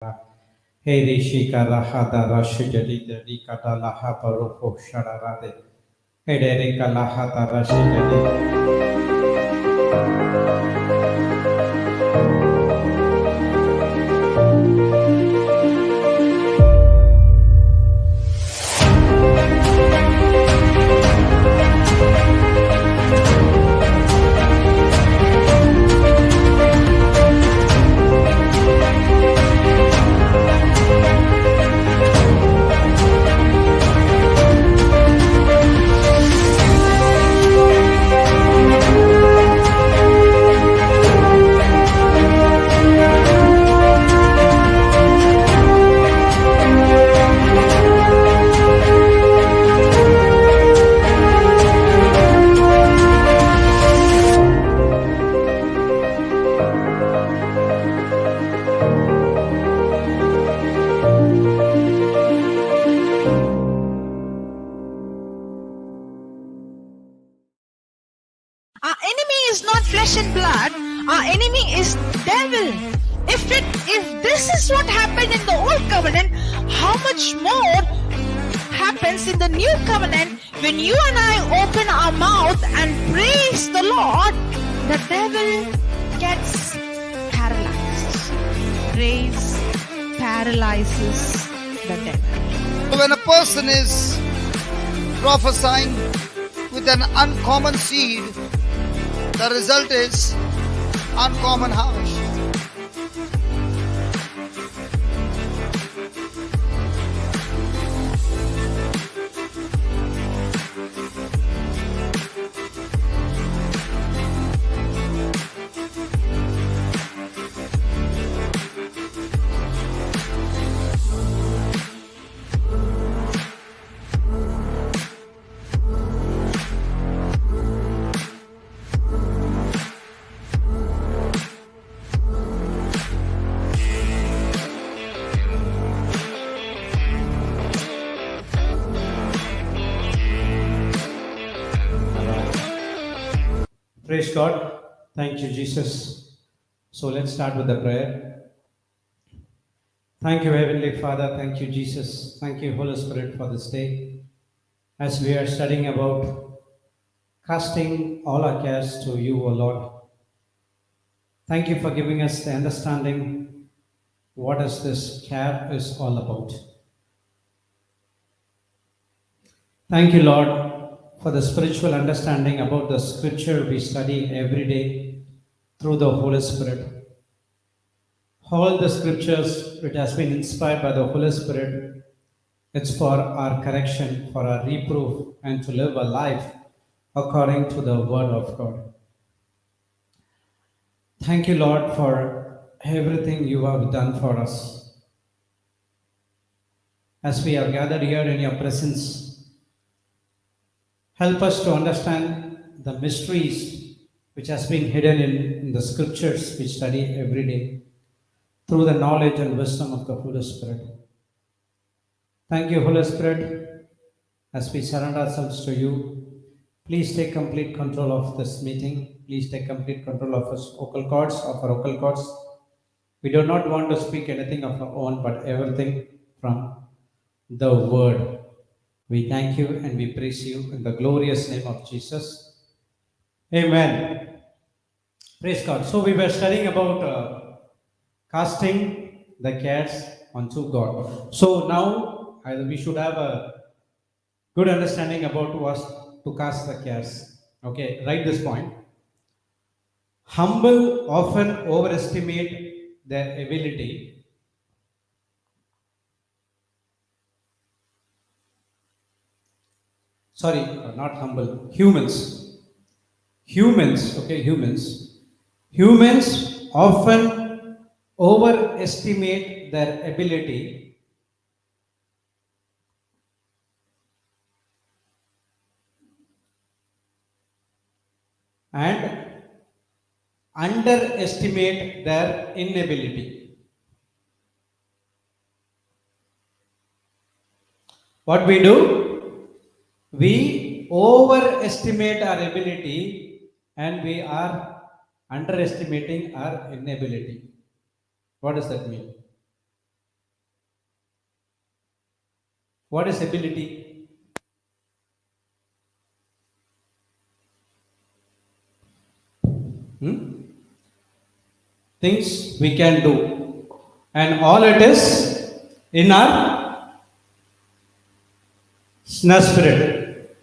Hey Rishika Rahada Rashidari Rikata Laha Baruko Shadarade. Hey Derika Lahata Rashidari. Our enemy is not flesh and blood. Our enemy is devil. If this is what happened in the old covenant, how much more happens in the new covenant when you and I open our mouth and praise the Lord, the devil gets paralyzed. Praise paralyzes the devil. When a person is prophesying with an uncommon seed, the result is uncommon harvest. Praise God. Thank you, Jesus. So let's start with the prayer. Thank you, Heavenly Father. Thank you, Jesus. Thank you, Holy Spirit, for this day. As we are studying about casting all our cares to you, O Lord. Thank you for giving us the understanding what is this care is all about. Thank you, Lord, for the spiritual understanding about the scripture we study every day through the Holy Spirit. All the scriptures, it has been inspired by the Holy Spirit. It's for our correction, for our reproof, and to live a life according to the Word of God. Thank you, Lord, for everything you have done for us. As we are gathered here in your presence, help us to understand the mysteries which has been hidden in the scriptures we study every day through the knowledge and wisdom of the Holy Spirit. Thank you, Holy Spirit, as we surrender ourselves to you. Please take complete control of this meeting. Please take complete control of our vocal cords. We do not want to speak anything of our own, but everything from the Word. We thank you and we praise you in the glorious name of Jesus. Amen. Praise God. So we were studying about casting the cares onto God. So now we should have a good understanding about to cast the cares. Okay, write this point. Humble often overestimate their ability. Sorry, not humble. Humans. Humans often overestimate their ability and underestimate their inability. What we do? We overestimate our ability and we are underestimating our inability. What does that mean? What is ability? Things we can do, and all it is in our spirit.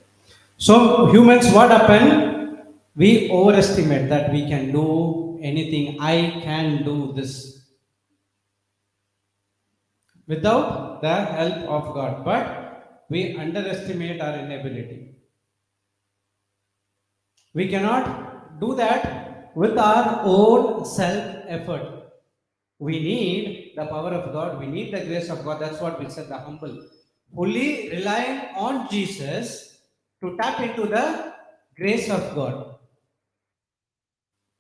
So humans, what happen? We overestimate that we can do anything. I can do this without the help of God, but we underestimate our inability. We cannot do that with our own self effort. We need the power of God, we need the grace of God. That's what we said, the humble. Fully relying on Jesus to tap into the grace of God.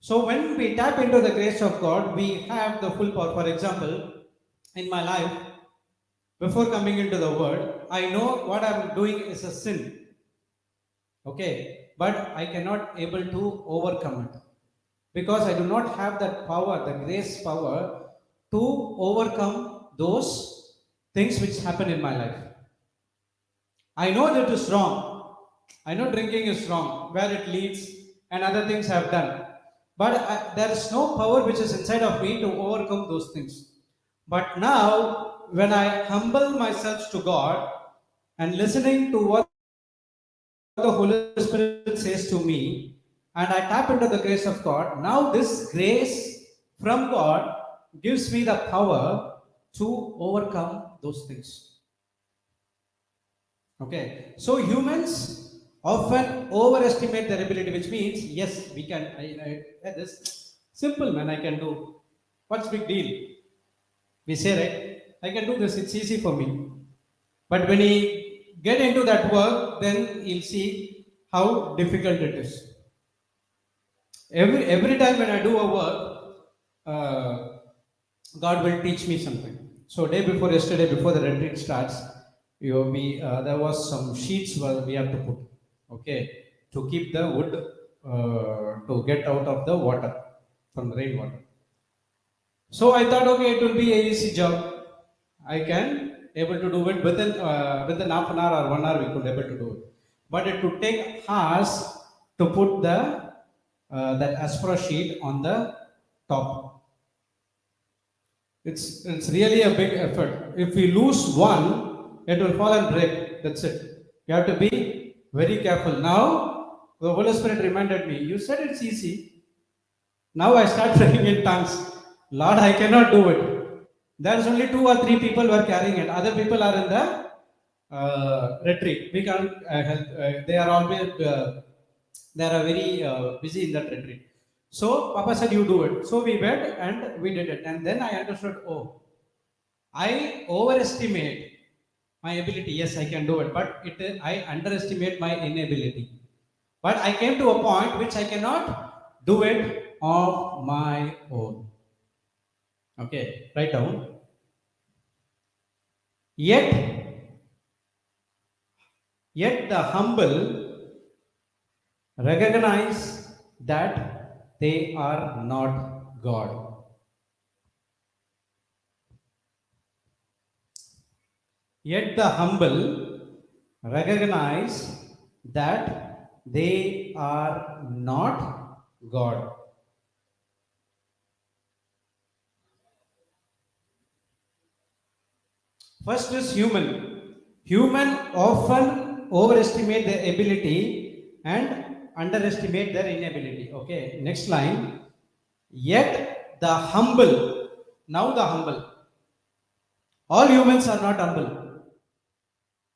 So when we tap into the grace of God, we have the full power. For example, in my life, before coming into the world, I know what I'm doing is a sin. Okay, but I cannot able to overcome it because I do not have that power, the grace power, to overcome those things which happen in my life. I know that is wrong. I know drinking is wrong, where it leads, and other things I have done. But there is no power which is inside of me to overcome those things. But now, when I humble myself to God and listening to what the Holy Spirit says to me, and I tap into the grace of God, now this grace from God gives me the power to overcome those things. Okay, so humans often overestimate their ability, which means yes, we can. This simple man, I can do. What's big deal? We say, right? I can do this. It's easy for me. But when he get into that work, then he'll see how difficult it is. Every time when I do a work, God will teach me something. So day before yesterday, before the retreat starts, there was some sheets where we have to put, okay, to keep the wood to get out of the water from the rainwater. So I thought, okay, it will be an easy job. I can able to do it within half an hour or 1 hour. We could able to do it, but it would take hours to put the that aspera sheet on the top. It's really a big effort. If we lose one, it will fall and break. That's it. You have to be very careful. Now the Holy Spirit reminded me. You said it's easy. Now I start praying in tongues. Lord, I cannot do it. There's only 2 or 3 people who are carrying it. Other people are in the retreat. We can't help. They are always they are very busy in that retreat. So Papa said, "You do it." So we went and we did it. And then I understood. Oh, I overestimate my ability. Yes, I can do it, but I underestimate my inability. But I came to a point which I cannot do it on my own. Okay, write down. Yet the humble recognize that they are not God. Yet the humble recognize that they are not God. First is human. Human often overestimate their ability and underestimate their inability. Okay, next line. Yet the humble, now the humble. All humans are not humble.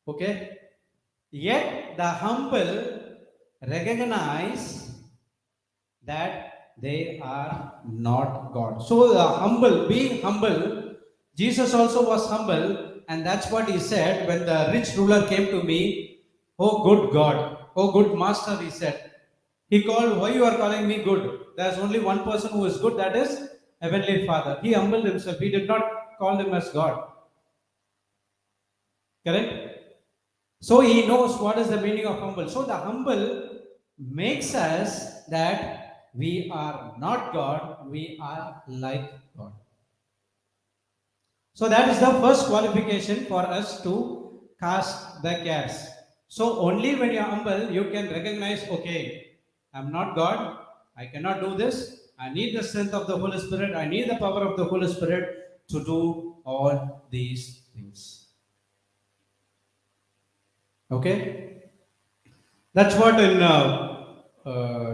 Okay, yet the humble recognize that they are not God. So the humble, being humble, Jesus also was humble, and that's what he said when the rich ruler came to me. Oh good God, oh good master, he said. He called, why you are calling me good? There's only one person who is good, that is Heavenly Father. He humbled himself. He did not call him as God. Correct? So he knows what is the meaning of humble. So the humble makes us that we are not God, we are like God. So that is the first qualification for us to cast the cares. So only when you're humble, you can recognize, okay, I'm not God, I cannot do this. I need the strength of the Holy Spirit, I need the power of the Holy Spirit to do all these things. Okay? That's what in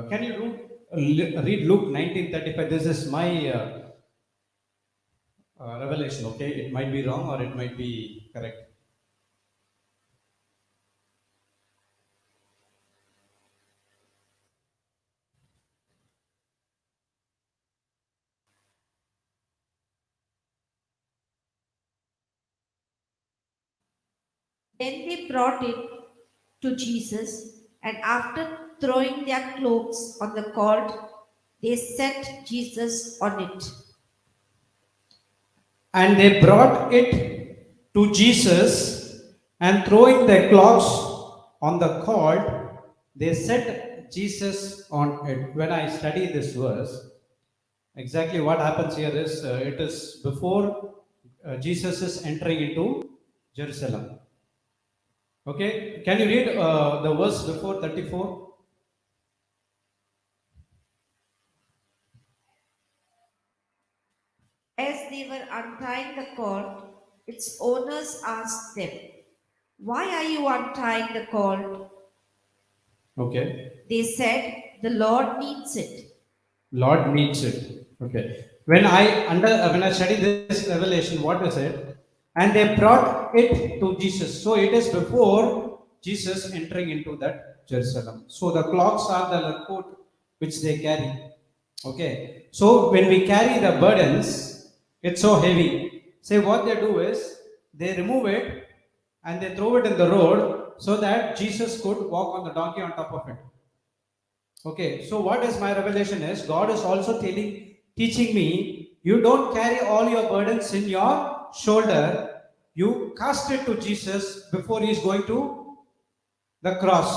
can you read Luke 19:35? This is my revelation. Okay, it might be wrong or it might be correct. Then they brought it to Jesus, and after throwing their cloaks on the cord, they set Jesus on it. And they brought it to Jesus, and throwing their cloths on the cord, they set Jesus on it. When I study this verse, exactly what happens here is it is before Jesus is entering into Jerusalem. Okay, can you read the verse before 34? As they were untying the cord, its owners asked them, "Why are you untying the cord?" Okay. They said, "The Lord needs it." Lord needs it. Okay. When I study this revelation, what is it? And they brought it to Jesus. So it is before Jesus entering into that Jerusalem. So the cloths are the coat which they carry. Okay. So when we carry the burdens, it's so heavy. Say what they do is they remove it and they throw it in the road so that Jesus could walk on the donkey on top of it. Okay, so what is my revelation is God is also teaching me, you don't carry all your burdens in your shoulder, you cast it to Jesus before he is going to the cross.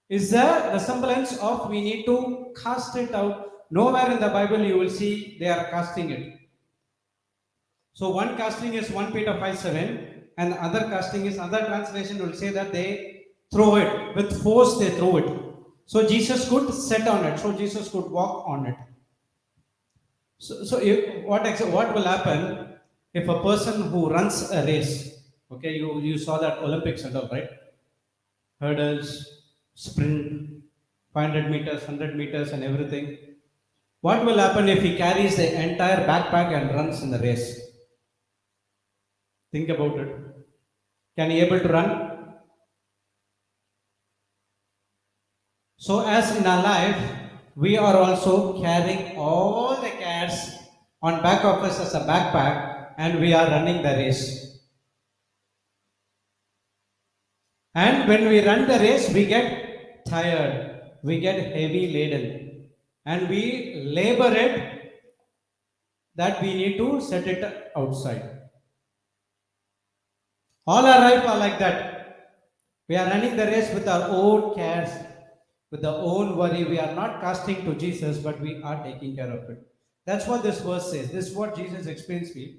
Is the resemblance of we need to cast it out. Nowhere in the Bible you will see they are casting it. So one casting is 1 Peter 5:7, and the other casting is other translation will say that they throw it with force, they throw it. So Jesus could sit on it. So Jesus could walk on it. So what will happen if a person who runs a race? Okay, you saw that Olympics and all, right? Hurdles, sprint, 500 meters, 100 meters, and everything. What will happen if he carries the entire backpack and runs in the race? Think about it. Can he able to run? So as in our life, we are also carrying all the cares on back of us as a backpack, and we are running the race. And when we run the race, we get tired, we get heavy laden, and we labor it that we need to set it outside. All our life are like that. We are running the race with our own cares, with our own worry. We are not casting to Jesus, but we are taking care of it. That's what this verse says. This is what Jesus explains me.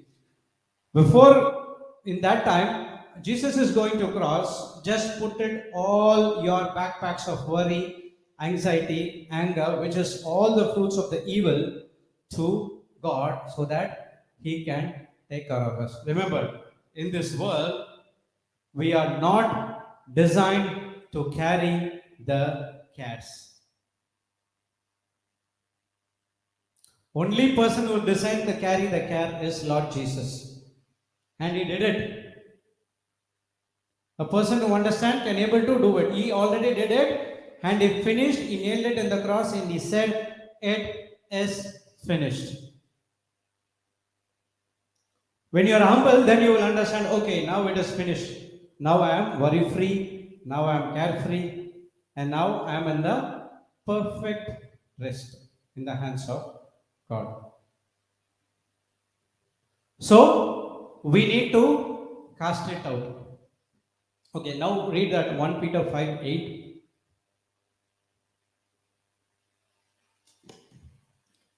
Before, in that time, Jesus is going to cross, just put it all your backpacks of worry, anxiety, anger, which is all the fruits of the evil, to God so that He can take care of us. Remember, in this world, we are not designed to carry the cares. Only person who designed to carry the care is Lord Jesus. And he did it. A person who understands can able to do it. He already did it and he finished, he nailed it in the cross and he said, it is finished. When you are humble, then you will understand, okay, now it is finished. Now I am worry free, now I am carefree, and now I am in the perfect rest in the hands of God. So we need to cast it out. Okay, now read that 1 Peter 5:8.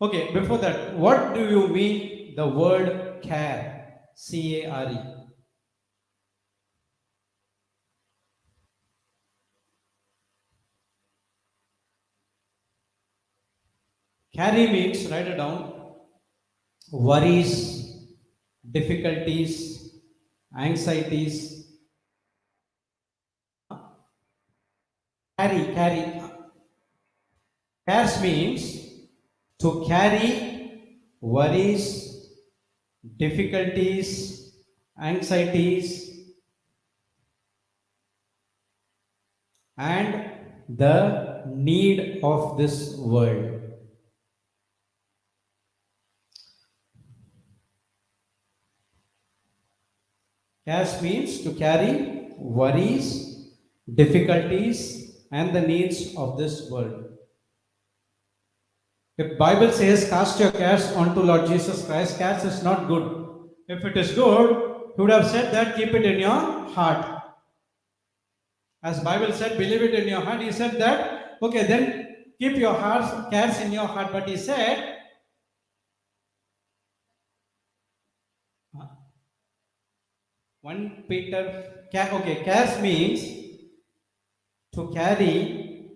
Okay, before that, what do you mean the word care? CARE. Carry means, write it down, worries, difficulties, anxieties. Carry. Cares means to carry worries, difficulties, anxieties, and the need of this world. Cares means to carry worries, difficulties, and the needs of this world. If Bible says cast your cares onto Lord Jesus Christ, cares is not good. If it is good, he would have said that keep it in your heart. As Bible said, believe it in your heart. He said that, okay, then keep your heart, cares in your heart. But he said, 1 Peter, okay, cares means to carry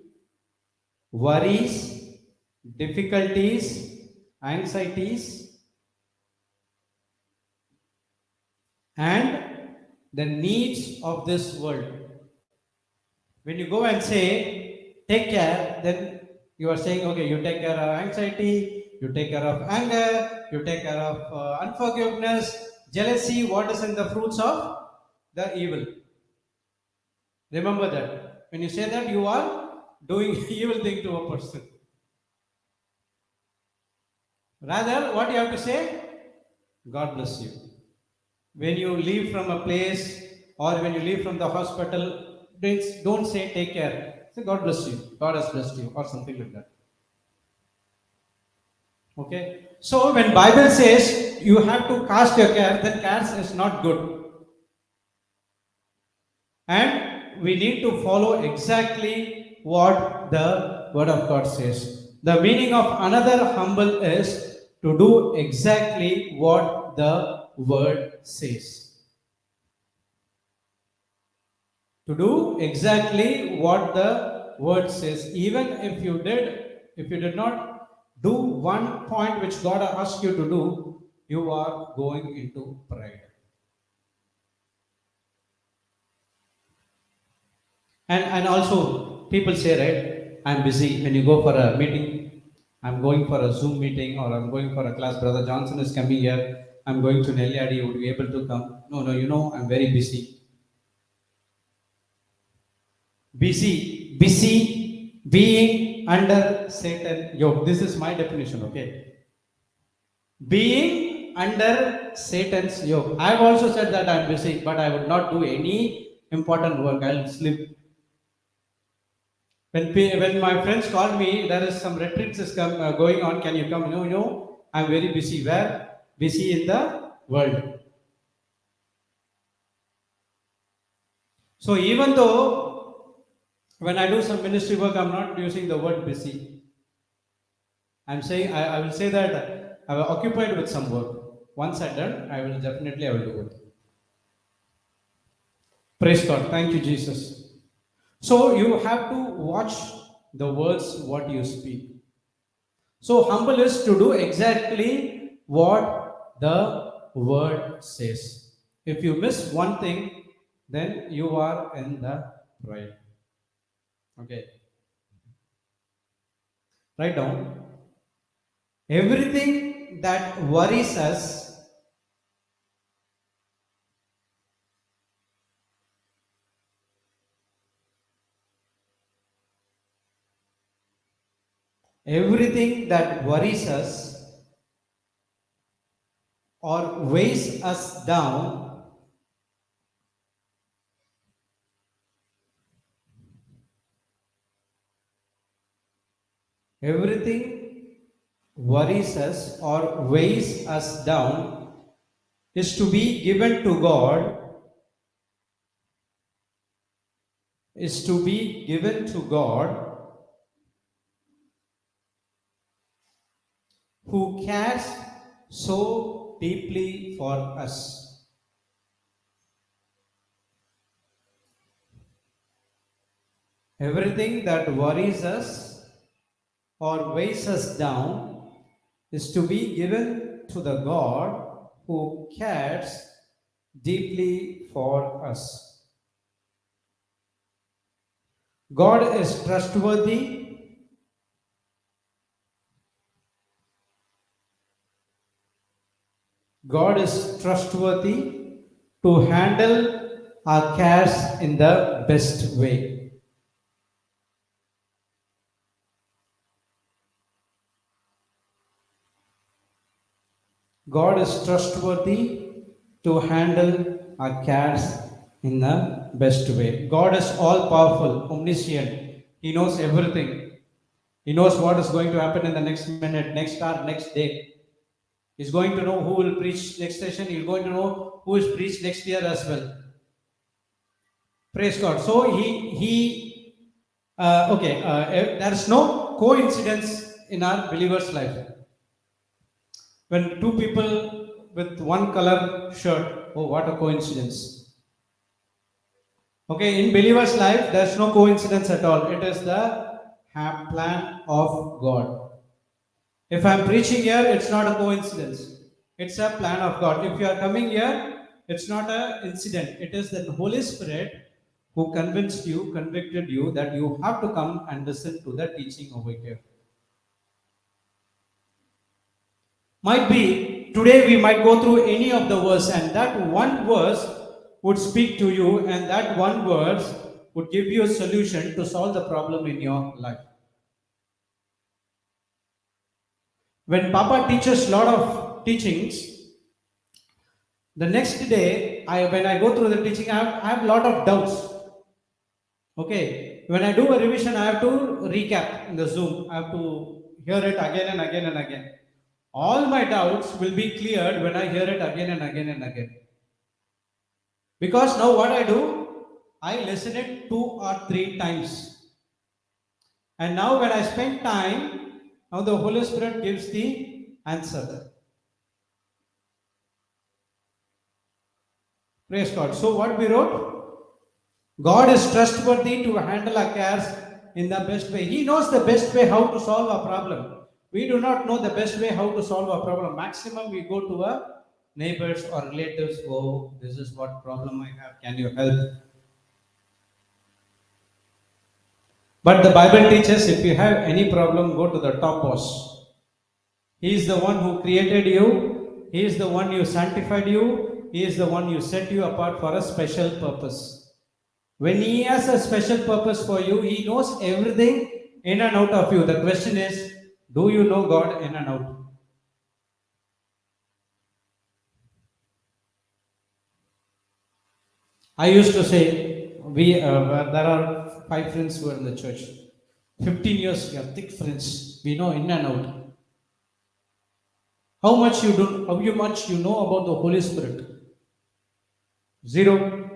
worries, difficulties, anxieties, and the needs of this world. When you go and say, take care, then you are saying, okay, you take care of anxiety, you take care of anger, you take care of unforgiveness, jealousy, what is in the fruits of the evil. Remember that. When you say that, you are doing evil thing to a person. Rather, what you have to say? God bless you. When you leave from a place or when you leave from the hospital, don't say take care. Say God bless you. God has blessed you or something like that. Okay. So when Bible says you have to cast your care, then cares is not good. And we need to follow exactly what the word of God says. The meaning of another humble is to do exactly what the word says. To do exactly what the word says. Even if you did not do one point which God asked you to do, you are going into pride. And also people say, right, I'm busy. When you go for a meeting, I'm going for a Zoom meeting or I'm going for a class, Brother Johnson is coming here, I'm going to Nelladi, would you be able to come? No, I'm very busy. Busy being under Satan yoke. This is my definition, okay? Being under Satan's yoke. I've also said that I'm busy, but I would not do any important work. I'll sleep. When my friends call me, there is some retreats going on. Can you come? No, I'm very busy. Where? Busy in the world. So even though when I do some ministry work, I'm not using the word busy. I'm saying I will say that I was occupied with some work. Once I done, I will do it. Praise God. Thank you, Jesus. So you have to watch the words what you speak. So humble is to do exactly what the word says. If you miss one thing, then you are in the pride. Okay. Write down. Everything that worries us, everything that worries us or weighs us down everything worries us or weighs us down is to be given to God, is to be given to God who cares so deeply for us. Everything that worries us or weighs us down is to be given to the God who cares deeply for us. God is trustworthy. God is trustworthy to handle our cares in the best way. God is trustworthy to handle our cares in the best way. God is all powerful, omniscient. He knows everything. He knows what is going to happen in the next minute, next hour, next day. He's going to know who will preach next session. He's going to know who is preached next year as well. Praise God. So there is no coincidence in our believer's life. When two people with one color shirt, oh, what a coincidence. Okay, in believer's life, there's no coincidence at all. It is the plan of God. If I'm preaching here, it's not a coincidence. It's a plan of God. If you are coming here, it's not an incident. It is the Holy Spirit who convinced you, convicted you that you have to come and listen to the teaching over here. Might be today we might go through any of the verse, and that one verse would speak to you, and that one verse would give you a solution to solve the problem in your life. When Papa teaches a lot of teachings, the next day when I go through the teaching, I have a lot of doubts. Okay, when I do a revision, I have to recap in the Zoom. I have to hear it again and again and again. All my doubts will be cleared when I hear it again and again and again. Because now what I do, I listen it 2 or 3 times. And now when I spend time, now the Holy Spirit gives the answer. Praise God. So what we wrote? God is trustworthy to handle our cares in the best way. He knows the best way how to solve our problem. We do not know the best way how to solve our problem. Maximum we go to our neighbors or relatives. Oh, this is what problem I have. Can you help? But the Bible teaches if you have any problem, go to the top boss. He is the one who created you. He is the one who sanctified you. He is the one who set you apart for a special purpose. When He has a special purpose for you, He knows everything in and out of you. The question is, do you know God in and out? I used to say, there are 5 friends who are in the church. 15 years, we are thick friends. We know in and out. How much you know about the Holy Spirit? 0.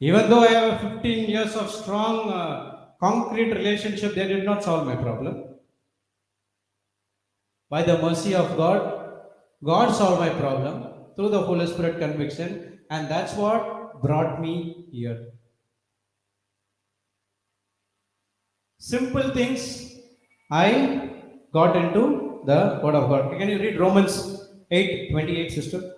Even though I have 15 years of strong, concrete relationship, they did not solve my problem. By the mercy of God, God solved my problem through the Holy Spirit conviction, and that's what brought me here. Simple things I got into the Word of God. Can you read Romans 8:28, sister?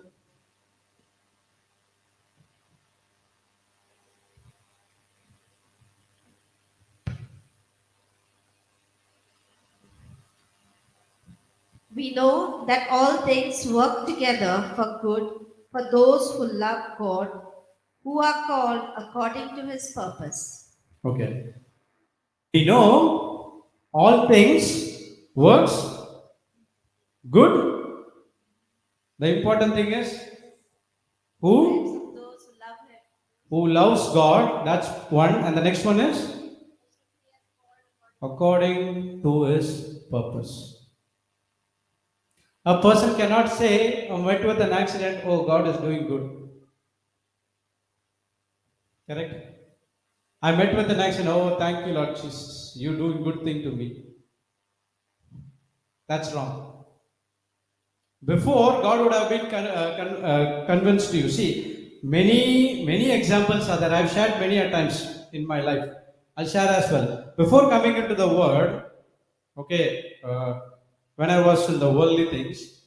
We know that all things work together for good for those who love God, who are called according to His purpose. Okay. We know all things works good. The important thing is who Those who love Him. who loves God. That's one, and the next one is according to His purpose. A person cannot say, I met with an accident, oh, God is doing good. Correct? I met with an accident, oh, thank you, Lord Jesus. You doing good thing to me. That's wrong. Before, God would have been convinced to you. See, many examples are there. I've shared many a times in my life. I'll share as well. Before coming into the Word, okay, when I was in the worldly things.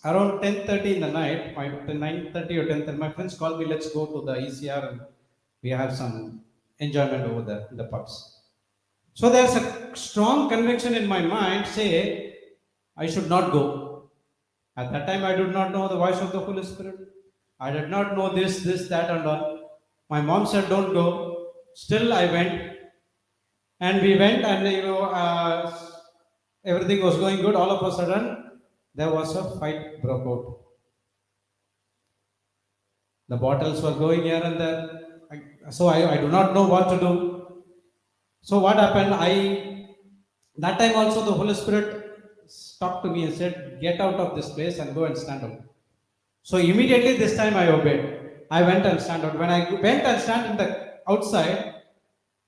Around 10:30 in the night, 9:30 or 10:30, my friends called me, let's go to the ECR and we have some enjoyment over there in the pubs. So there's a strong conviction in my mind, say, I should not go. At that time, I did not know the voice of the Holy Spirit. I did not know this, that, and all. My mom said, don't go. Still, I went. And we went, and everything was going good. All of a sudden, there was a fight broke out. The bottles were going here and there. So I do not know what to do. So what happened? That time also the Holy Spirit stopped to me and said, "Get out of this place and go and stand out." So immediately this time I obeyed. I went and stand out. When I went and stand in the outside,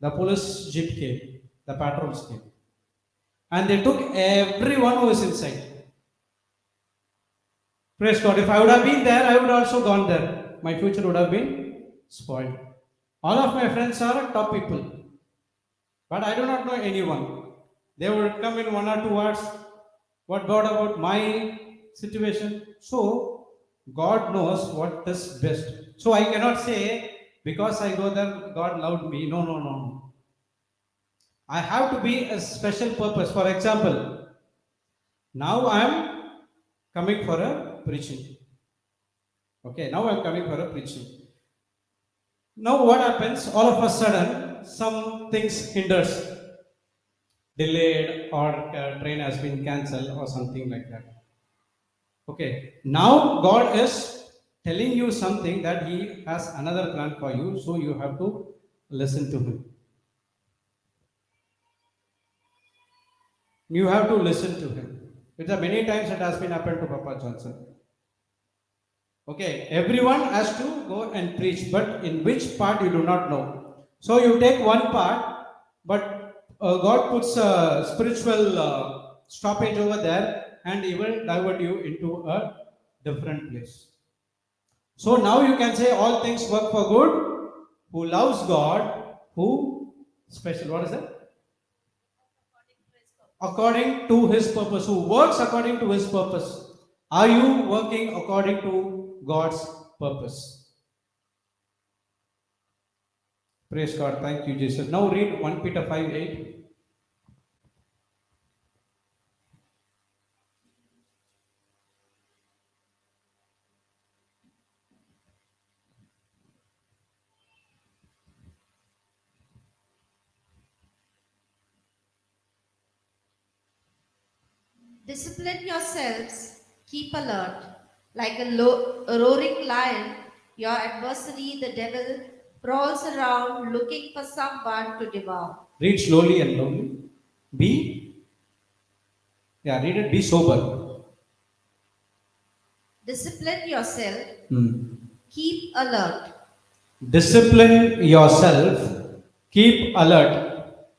the police jeep came, the patrols came, and they took everyone who was inside. Praise God. If I would have been there, I would also gone there. My future would have been spoiled. All of my friends are top people, but I do not know anyone. They would come in 1 or 2 hours. What God about my situation? So God knows what is best. So I cannot say because I go there, God loved me. No, no, no, no. I have to be a special purpose. For example, now I am coming for a preaching. Okay, now I am coming for a preaching. Now what happens? All of a sudden, some things hinders, delayed, or train has been cancelled, or something like that. Okay, now God is telling you something that He has another plan for you, so you have to listen to Him. You have to listen to Him. It's a many times it has been happened to Papa Johnson. Okay, everyone has to go and preach, but in which part you do not know. So you take one part, but God puts a spiritual stoppage over there, and He will divert you into a different place. So now you can say all things work for good, who loves God, who special, what is that? According to His purpose, who works according to His purpose. Are you working according to God's purpose? Praise God. Thank you, Jesus. Now read 1 Peter 5:8. Discipline yourselves, keep alert. Like a roaring lion, your adversary, the devil, prowls around looking for someone to devour. Read slowly and loudly. Read it. Be sober. Discipline yourself, Hmm. keep alert. Discipline yourself. Keep alert.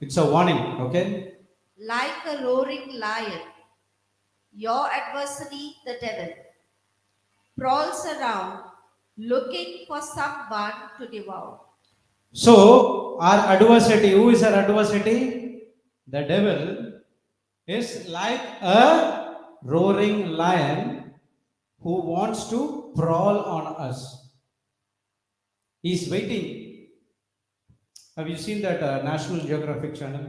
It's a warning. Okay. Like a roaring lion, your adversary, the devil, prowls around looking for someone to devour. So our adversary, who is our adversary? The devil is like a roaring lion who wants to prowl on us. He's waiting. Have you seen that National Geographic channel?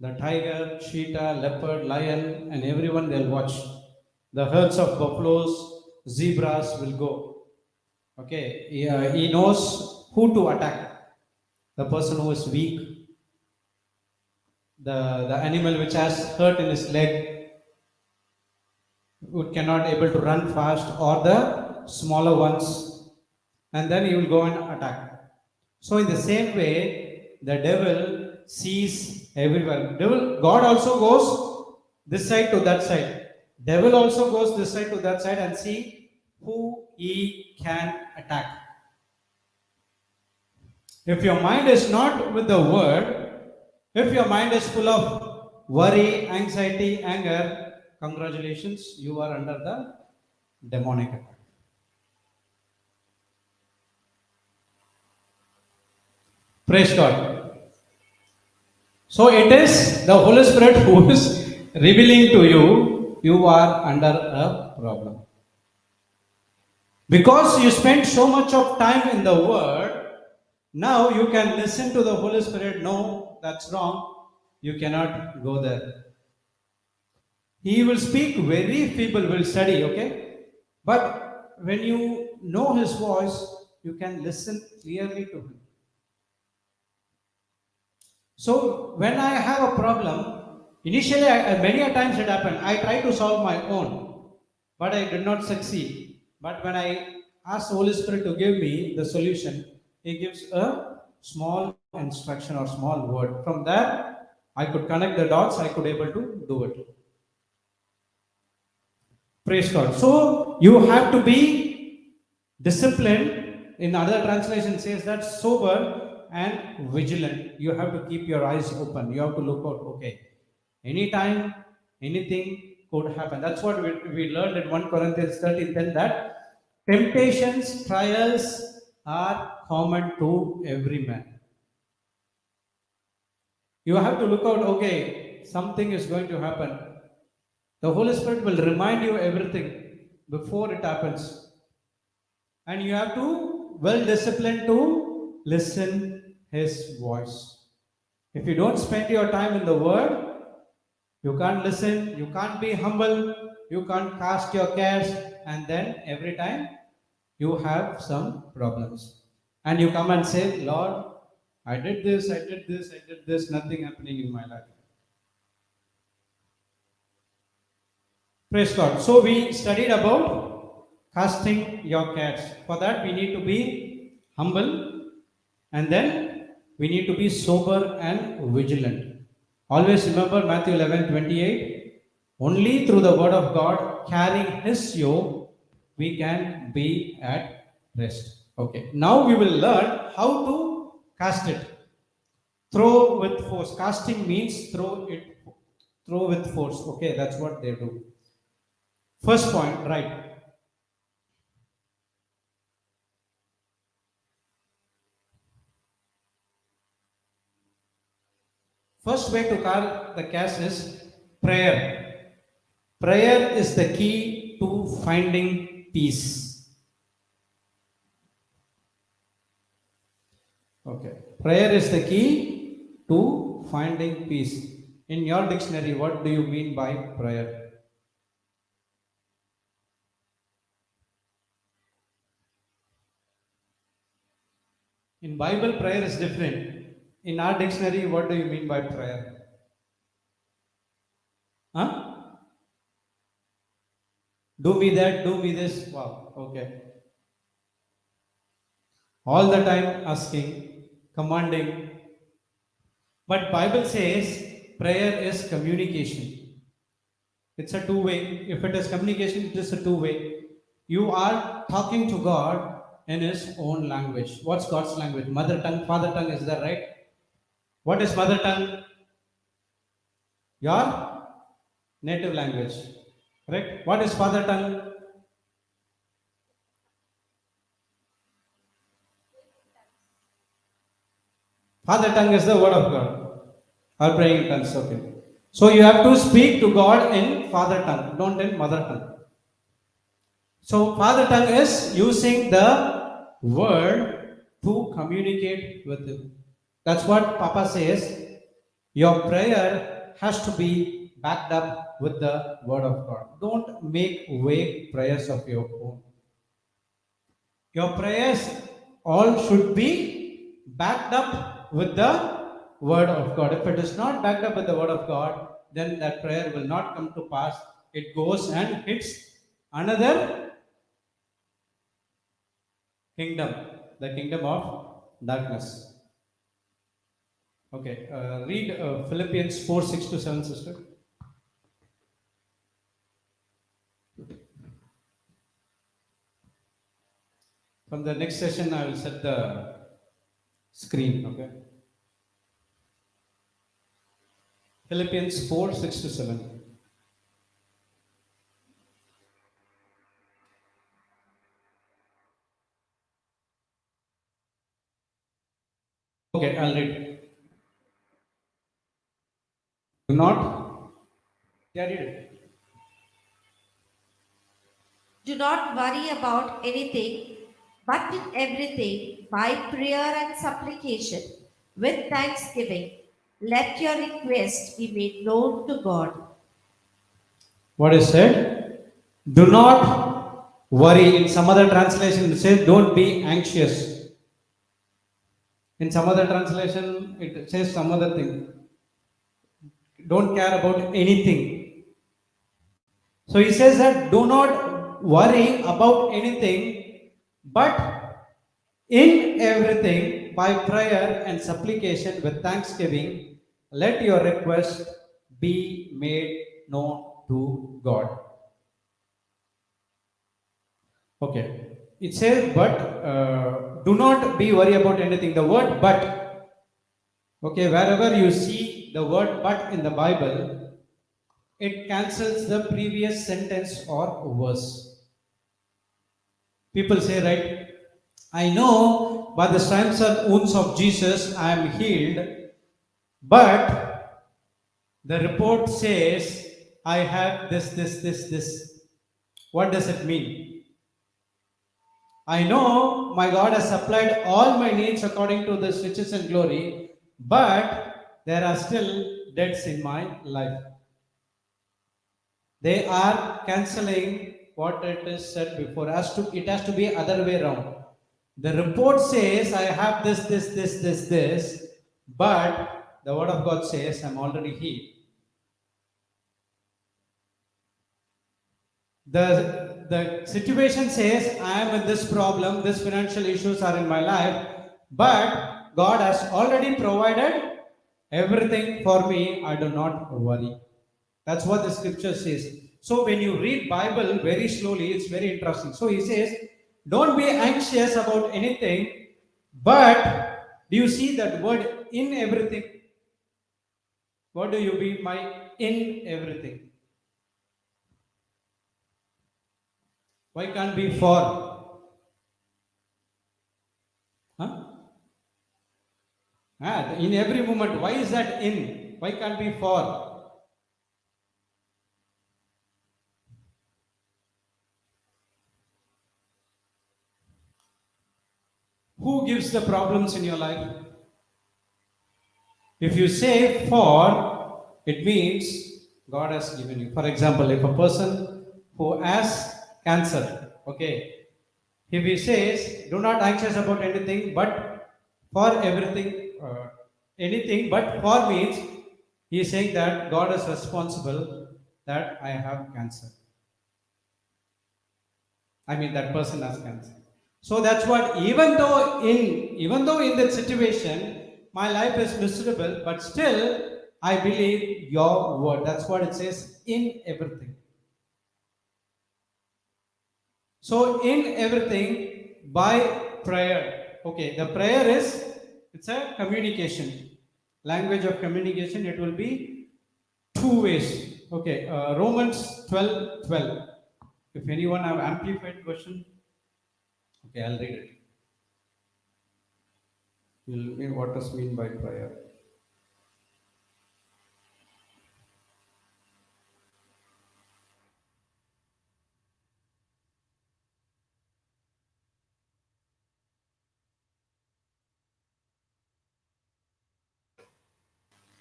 The tiger, cheetah, leopard, lion, and everyone they'll watch. The herds of buffaloes, zebras will go. Okay, he knows who to attack. The person who is weak, the animal which has hurt in his leg, who cannot able to run fast, or the smaller ones, and then he will go and attack. So in the same way, the devil sees everyone. God also goes this side to that side. Devil also goes this side to that side and see who he can attack. If your mind is not with the word, if your mind is full of worry, anxiety, anger, congratulations, you are under the demonic attack. Praise God. So it is the Holy Spirit who is revealing to you, you are under a problem. Because you spend so much of time in the Word, now you can listen to the Holy Spirit. No, that's wrong. You cannot go there. He will speak very feeble, will study, okay? But when you know His voice, you can listen clearly to Him. So when I have a problem, initially many a times it happened. I try to solve my own, but I did not succeed. But when I ask the Holy Spirit to give me the solution, He gives a small instruction or small word. From there, I could connect the dots. I could able to do it. Praise God. So you have to be disciplined. In other translation says that sober and vigilant. You have to keep your eyes open. You have to look out. Okay, anytime, anything could happen. That's what we learned in 1 Corinthians 13:10 that temptations, trials are common to every man. You have to look out. Okay, something is going to happen. The Holy Spirit will remind you everything before it happens. And you have to well disciplined to listen His voice. If you don't spend your time in the Word, you can't listen, you can't be humble, you can't cast your cares, and then every time you have some problems. And you come and say, Lord, I did this, I did this, I did this, nothing happening in my life. Praise God. So we studied about casting your cares. For that we need to be humble and then we need to be sober and vigilant. Always remember Matthew 11:28. Only through the word of God carrying His yoke we can be at rest. Okay. Now we will learn how to cast it. Throw with force. Casting means throw with force. Okay, that's what they do. First point, right. First way to call the cast is prayer. Prayer is the key to finding peace. Okay. Prayer is the key to finding peace. In your dictionary, what do you mean by prayer? In Bible, prayer is different. In our dictionary, what do you mean by prayer? Huh? Do me that, do me this. Wow. Okay. All the time asking, commanding. But Bible says prayer is communication. It's a two-way. If it is communication, it is a two-way. You are talking to God in His own language. What's God's language? Mother tongue, father tongue, is that right? What is mother tongue? Your native language. Correct? What is father tongue? Father tongue is the word of God. Or praying in tongues. Okay. So you have to speak to God in father tongue, don't in mother tongue. So father tongue is using the word to communicate with Him. That's what Papa says. Your prayer has to be backed up with the word of God. Don't make vague prayers of your own. Your prayers all should be backed up with the word of God. If it is not backed up with the word of God, then that prayer will not come to pass. It goes and hits another kingdom, the kingdom of darkness. Okay, read Philippians 4:6-7, sister. From the next session, I will set the screen. Okay, Philippians 4:6-7. Okay, I'll read. Do not Yeah, read it. Do not worry about anything, but in everything, by prayer and supplication, with thanksgiving, let your requests be made known to God. What is said? Do not worry. In some other translation, it says, don't be anxious. In some other translation, it says some other thing. Don't care about anything. So he says that do not worry about anything, but in everything, by prayer and supplication with thanksgiving, let your request be made known to God. Okay. It says, but do not be worry about anything. The word but, okay, wherever you see the word but in the Bible, it cancels the previous sentence or verse. People say, right, I know by the stripes and wounds of Jesus I am healed, but the report says I have this. What does it mean? I know my God has supplied all my needs according to His riches and glory, but there are still debts in my life. They are cancelling what it is said before. It has to be other way around. The report says I have this, but the word of God says I'm already healed. The situation says I am in this problem, this financial issues are in my life, but God has already provided everything for me. I do not worry. That's what the scripture says. So when you read Bible very slowly, it's very interesting. So he says, don't be anxious about anything, but do you see that word in everything? What do you mean by in everything? Why can't be for? Huh? In every moment. Why is that in? Why can't be for? Who gives the problems in your life? If you say for, it means God has given you. For example, if a person who has cancer, okay, if he says, do not anxious about anything, but for everything, anything but for means, he is saying that God is responsible that I have cancer. I mean that person has cancer. So that's what even though in that situation my life is miserable, but still I believe your word. That's what it says in everything. So in everything by prayer. Okay, the prayer is it's a communication. Language of communication, it will be two ways. Okay, Romans 12:12. If anyone have amplified version, okay, I'll read it. You'll mean what does mean by prayer.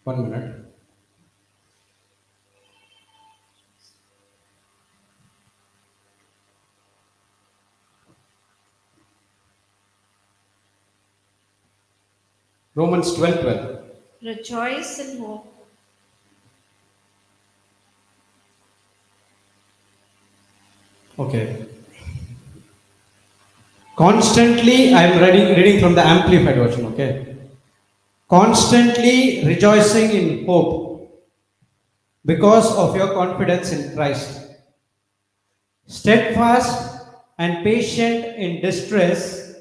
One minute. Romans 12:12. Rejoice in hope. Okay. Constantly, I am reading from the amplified version. Okay. Constantly rejoicing in hope because of your confidence in Christ. Steadfast and patient in distress,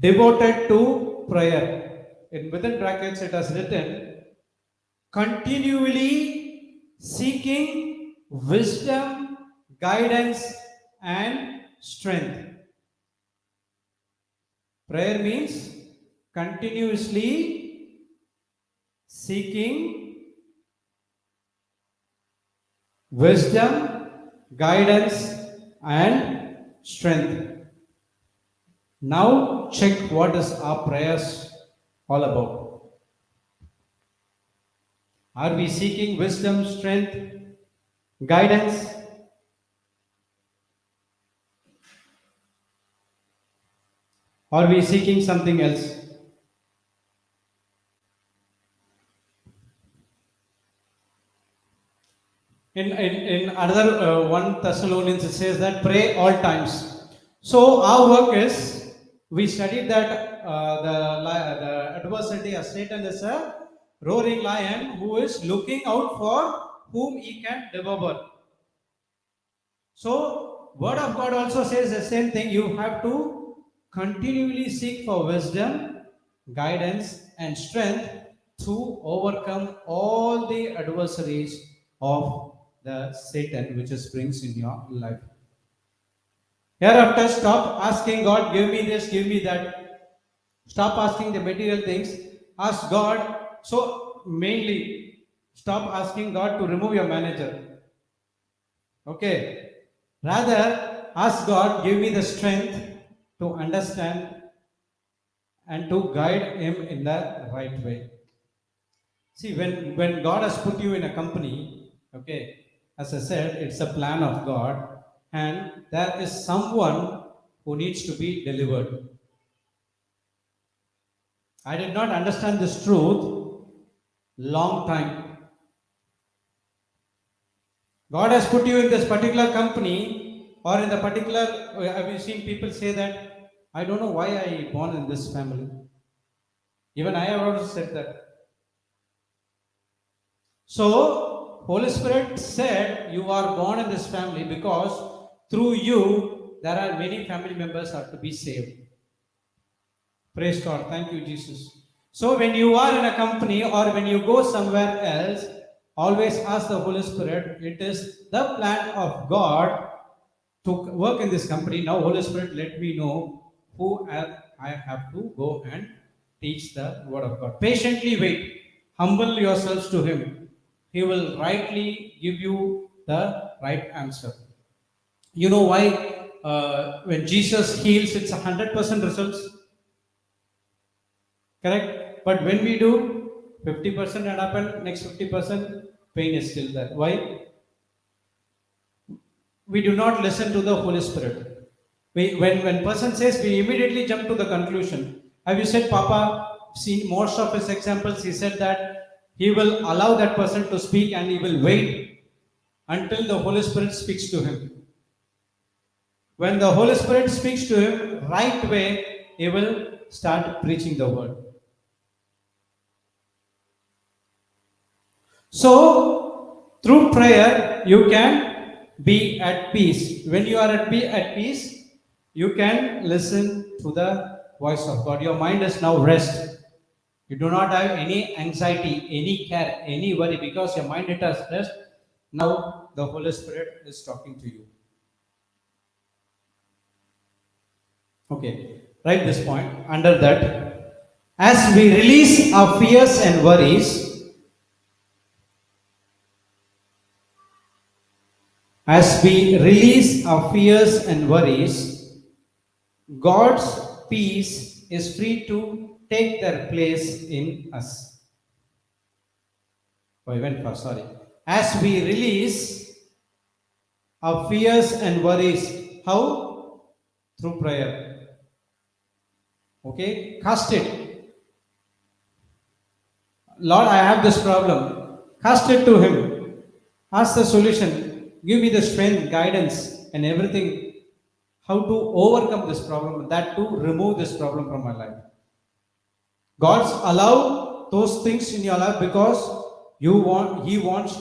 devoted to prayer. In within brackets, it has written continually seeking wisdom, guidance, and strength. Prayer means continuously seeking wisdom, guidance, and strength. Now check what is our prayers all about. Are we seeking wisdom, strength, guidance? Or are we seeking something else? In another 1 Thessalonians, it says that pray all times. So our work is, we studied that the adversary as Satan is a roaring lion who is looking out for whom he can devour. So word of God also says the same thing. You have to continually seek for wisdom, guidance, and strength to overcome all the adversaries of the Satan which is brings in your life. Hereafter, stop asking God, give me this, give me that. Stop asking the material things. Ask God. So mainly, stop asking God to remove your manager. Okay. Rather, ask God, give me the strength to understand and to guide him in the right way. See, when God has put you in a company, okay, as I said, it's a plan of God, and there is someone who needs to be delivered. I did not understand this truth long time. God has put you in this particular company or in the particular, have you seen people say that, I don't know why I born in this family. Even I have also said that. So, Holy Spirit said, you are born in this family because through you, there are many family members are to be saved. Praise God. Thank you, Jesus. So, when you are in a company or when you go somewhere else, always ask the Holy Spirit, it is the plan of God to work in this company. Now, Holy Spirit, let me know who I have to go and teach the word of God. Patiently wait. Humble yourselves to Him. He will rightly give you the right answer. You know why when Jesus heals, it's 100% results, correct? But when we do, 50% had happened, next 50% pain is still there. Why? We do not listen to the Holy Spirit. When person says, we immediately jump to the conclusion. Have you said, Papa, seen most of his examples, he said that he will allow that person to speak and he will wait until the Holy Spirit speaks to him. When the Holy Spirit speaks to him, right way, he will start preaching the word. So, through prayer, you can be at peace. When you are at peace, you can listen to the voice of God. Your mind is now rest. You do not have any anxiety, any care, any worry because your mind it has rest. Now the Holy Spirit is talking to you. Okay, write this point under that. As we release our fears and worries, God's peace is free to take their place in us. Oh, I went fast, sorry. As we release our fears and worries, how? Through prayer. Okay, cast it. Lord, I have this problem. Cast it to Him. Ask the solution. Give me the strength, guidance, and everything. How to overcome this problem, that to remove this problem from my life. God's allow those things in your life because He wants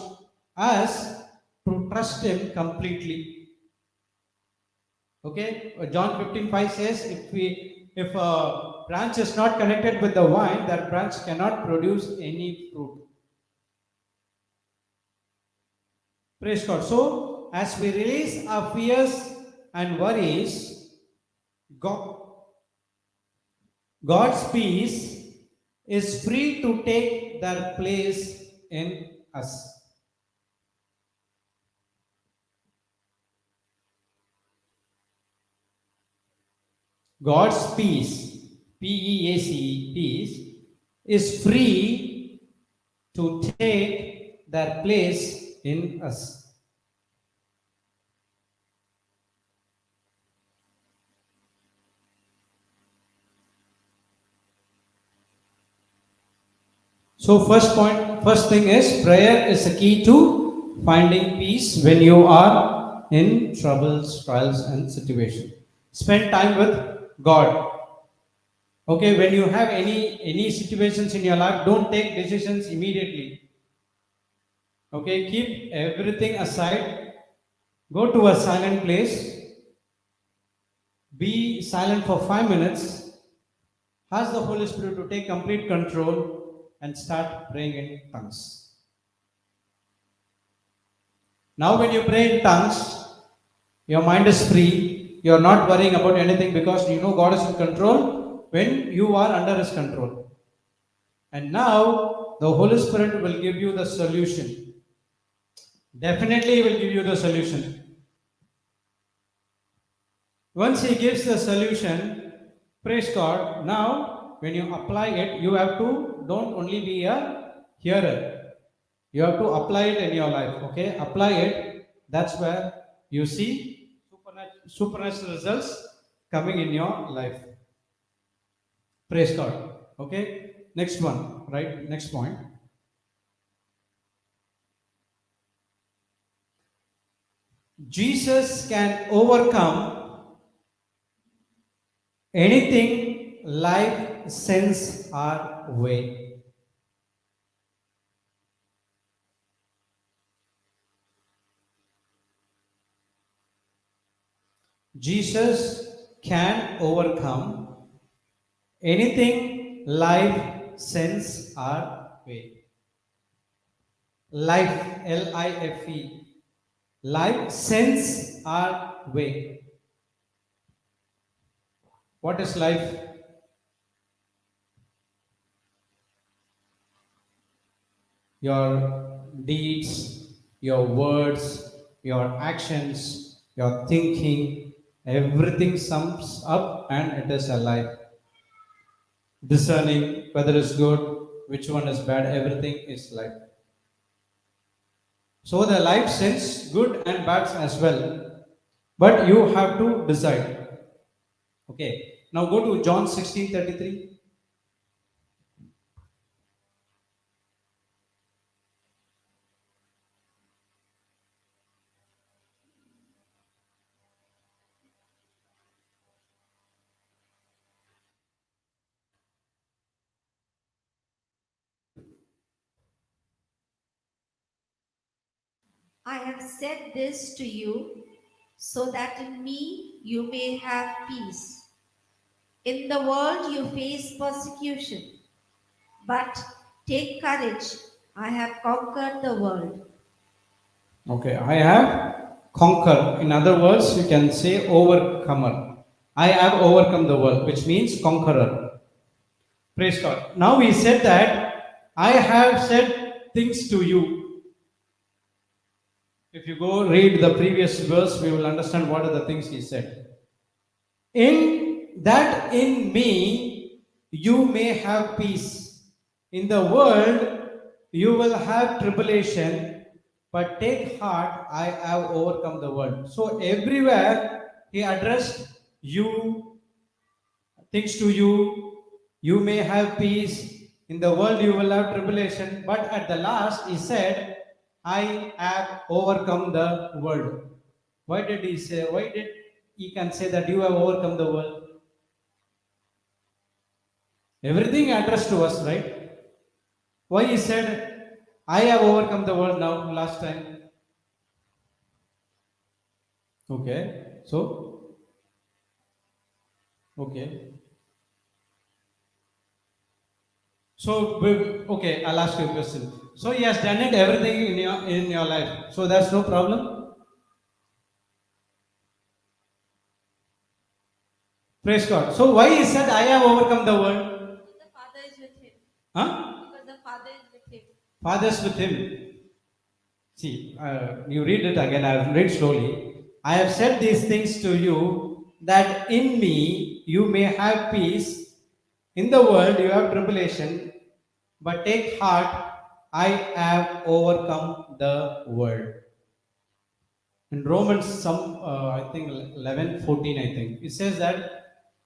us to trust Him completely. Okay, John 15:5 says, if a branch is not connected with the vine, that branch cannot produce any fruit. Praise God. So, as we release our fears and worries, God's peace is free to take their place in us. God's peace, P-E-A-C-E, peace, is free to take their place in us. So first thing is prayer is a key to finding peace when you are in troubles, trials, and situations. Spend time with God. Okay, when you have any situations in your life, don't take decisions immediately. Okay, keep everything aside. Go to a silent place. Be silent for 5 minutes. Ask the Holy Spirit to take complete control and start praying in tongues. Now, when you pray in tongues, your mind is free. You are not worrying about anything because you know God is in control when you are under His control. And now, the Holy Spirit will give you the solution. Definitely, He will give you the solution. Once He gives the solution, praise God. Now, when you apply it, you have to don't only be a hearer. You have to apply it in your life. Okay, apply it. That's where you see supernatural results coming in your life. Praise God. Okay, next one. Right, next point. Jesus can overcome anything life sends our way. Jesus can overcome anything life sends our way. Life, L-I-F-E. Life sends our way. What is life? Your deeds, your words, your actions, your thinking, everything sums up and it is a life. Discerning whether it's good, which one is bad, everything is life. So the life sends good and bad as well. But you have to decide. Okay. Now go to John 16:33. I have said this to you so that in me you may have peace. In the world you face persecution, but take courage. I have conquered the world. Okay, I have conquered. In other words, you can say overcomer. I have overcome the world, which means conqueror. Praise God. Now he said that I have said things to you. If you go read the previous verse, we will understand what are the things he said. In me you may have peace. In the world you will have tribulation, but take heart, I have overcome the world. So everywhere he addressed you, things to you, you may have peace. In the world you will have tribulation, but at the last he said, I have overcome the world. Why did he say, why did he can say that you have overcome the world? Everything addressed to us, right? Why he said, I have overcome the world now, last time? Okay, so, okay. So, okay, I'll ask you a question. So he has done it everything in your life. So that's no problem. Praise God. So why he said, I have overcome the world? Because the Father is with him. Huh? Because the Father is with him. Father's with him. See, you read it again. I'll read slowly. I have said these things to you that in me you may have peace. In the world you have tribulation, but take heart, I have overcome the world. In Romans, I think 11:14, I think it says that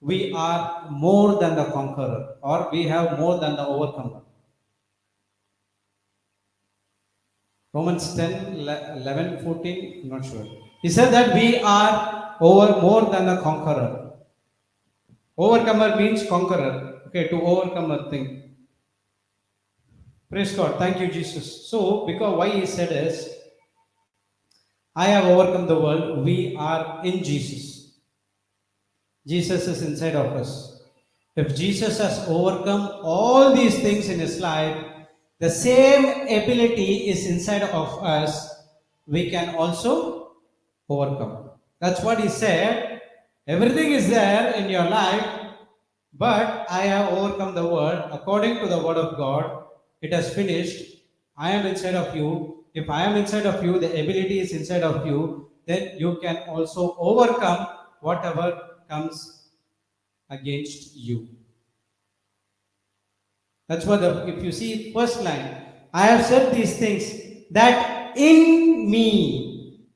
we are more than the conqueror, or we have more than the overcomer. Romans 10, 11, 14, I'm not sure. He said that we are more than the conqueror. Overcomer means conqueror. Okay, to overcome a thing. Praise God. Thank you, Jesus. So, because why he said is, I have overcome the world. We are in Jesus. Jesus is inside of us. If Jesus has overcome all these things in his life, the same ability is inside of us. We can also overcome. That's what he said. Everything is there in your life, but I have overcome the world according to the word of God. It has finished. I am inside of you. If I am inside of you, the ability is inside of you, then you can also overcome whatever comes against you. That's what if you see first line, I have said these things that in me,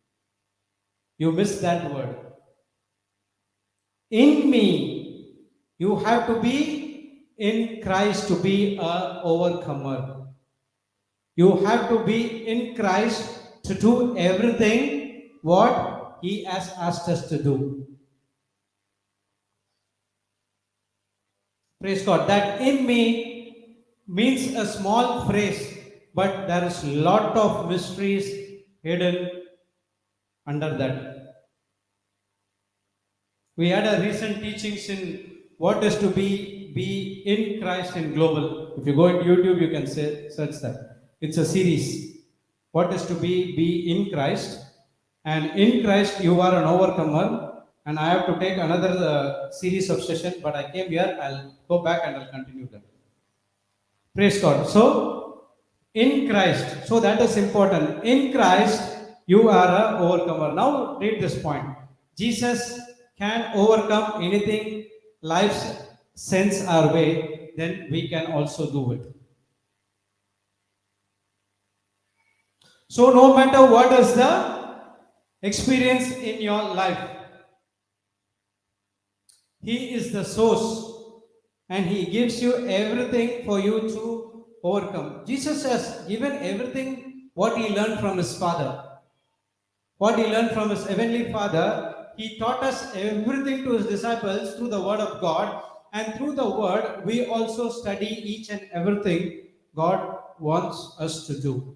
you miss that word. In me, you have to be in Christ to be a overcomer. You have to be in Christ to do everything what he has asked us to do. Praise God. That in me means a small phrase, but there is lot of mysteries hidden under that. We had a recent teachings in what is to be in Christ in global. If you go into YouTube, you can search that. It's a series. What is to be in Christ, and in Christ you are an overcomer. And I have to take another series of session, but I came here. I'll go back and I'll continue that. Praise God. So in Christ, so that is important. In Christ, you are an overcomer. Now read this point. Jesus can overcome anything life sends our way, then we can also do it. So no matter what is the experience in your life, he is the source and he gives you everything for you to overcome. Jesus has given everything what he learned from his Father. What he learned from his heavenly Father, he taught us everything to his disciples through the word of God, and through the word we also study each and everything God wants us to do.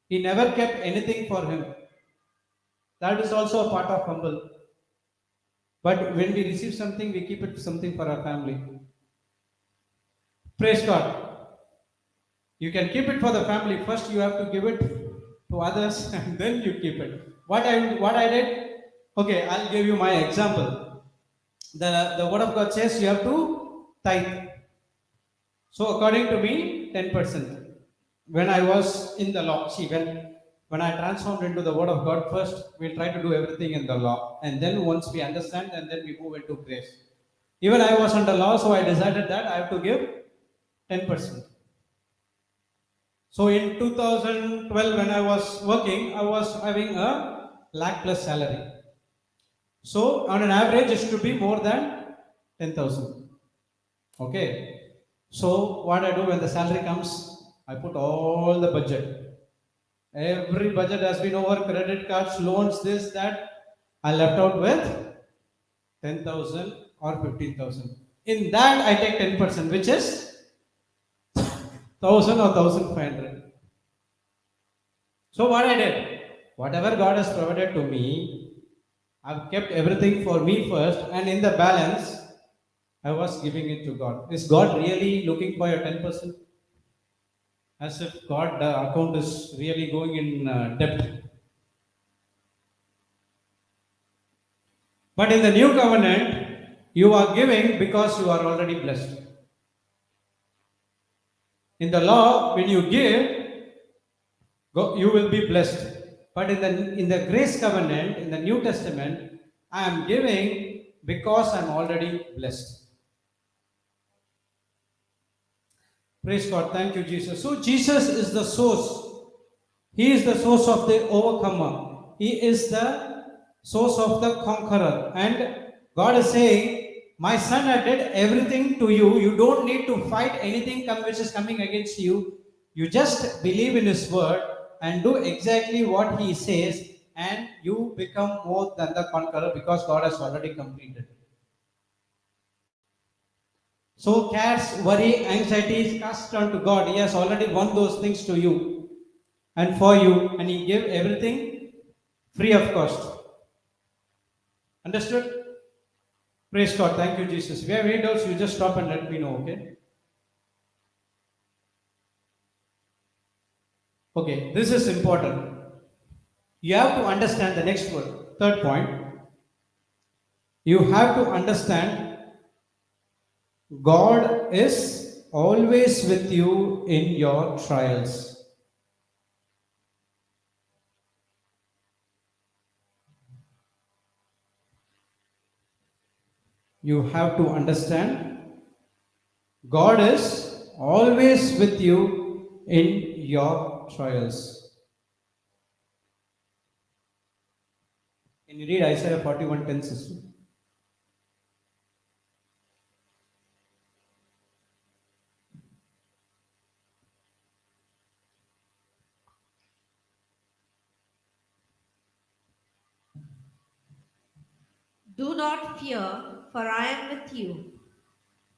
He never kept anything for him. That is also a part of humble. But when we receive something, we keep it something for our family. Praise God. You can keep it for the family. First, you have to give it to others, and then you keep it. What I did? Okay, I'll give you my example. The word of God says you have to tithe. So according to me, 10%. When I was in the law, see, when I transformed into the word of God, first we try to do everything in the law, and then once we understand, and then we move into grace. Even I was under law, so I decided that I have to give 10%. So in 2012, when I was working, I was having a lakh plus salary. So on an average, it should be more than 10,000. Okay. So what I do when the salary comes, I put all the budget. Every budget has been over, credit cards, loans, this, that. I left out with 10,000 or 15,000. In that, I take 10%, which is 1,000 or 1,500. So what I did, whatever God has provided to me, I've kept everything for me first, and in the balance, I was giving it to God. Is God really looking for your 10%? As if God account is really going in debt. But in the new covenant, you are giving because you are already blessed. In the law, when you give, you will be blessed. But in the grace covenant, in the New Testament, I am giving because I'm already blessed. Praise God. Thank you, Jesus. So, Jesus is the source. He is the source of the overcomer. He is the source of the conqueror. And God is saying, my son, I did everything to you. You don't need to fight anything which is coming against you. You just believe in his word and do exactly what he says, and you become more than the conqueror because God has already completed. So cares, worry, anxieties cast unto God. He has already won those things to you and for you, and He gave everything free of cost. Understood? Praise God. Thank you, Jesus. If you have any doubts, you just stop and let me know, okay? Okay, this is important. You have to understand the next word, third point. You have to understand God is always with you in your trials. You have to understand God is always with you in your trials. Can you read Isaiah 41:10, sister? Do not fear, for I am with you.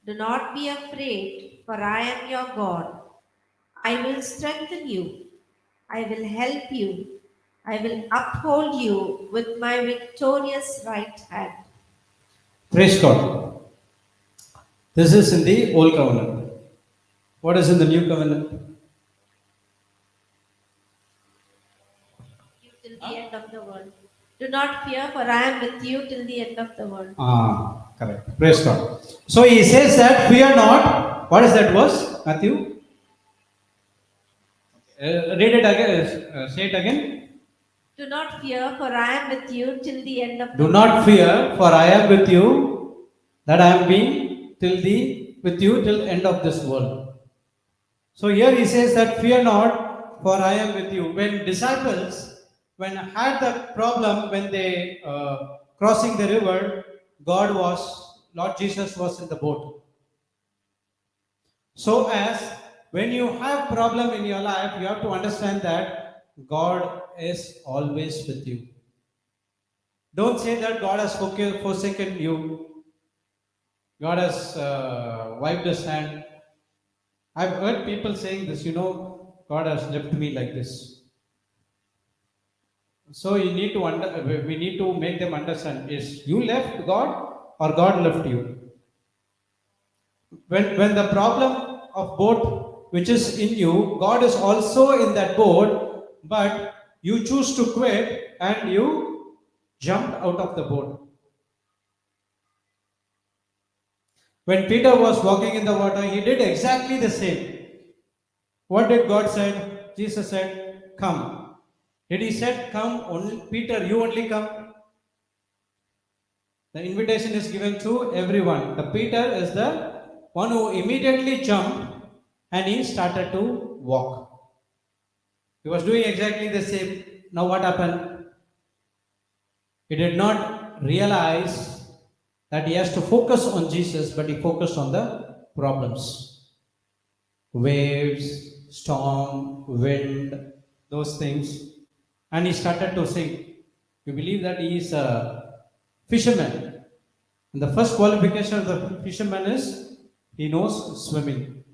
Do not be afraid, for I am your God. I will strengthen you. I will help you. I will uphold you with my victorious right hand. Praise God. This is in the Old Covenant. What is in the New Covenant? You till the end of the world. Do not fear, for I am with you till the end of the world. Correct. Praise God. So he says that fear not. What is that verse, Matthew? Read it again. Say it again. Do not fear, for I am with you till the end of the Do world. not fear, for I am with you. That I am being with you till end of this world. So here he says that fear not, for I am with you. When disciples, when had the problem when they crossing the river, Lord Jesus was in the boat. So as when you have problem in your life, you have to understand that God is always with you. Don't say that God has forsaken you. God has wiped his hand. I've heard people saying this, God has left me like this. So we need to make them understand: is you left God or God left you? When the problem of boat which is in you, God is also in that boat, but you choose to quit and you jumped out of the boat. When Peter was walking in the water, he did exactly the same. What did God said? Jesus said, "Come." Did he said, "Come, only Peter, you only come"? The invitation is given to everyone. The Peter is the one who immediately jumped and he started to walk. He was doing exactly the same. Now what happened? He did not realize that he has to focus on Jesus, but he focused on the problems. Waves, storm, wind, those things. And he started to sink. You believe that he is a fisherman. And the first qualification of the fisherman is he knows swimming.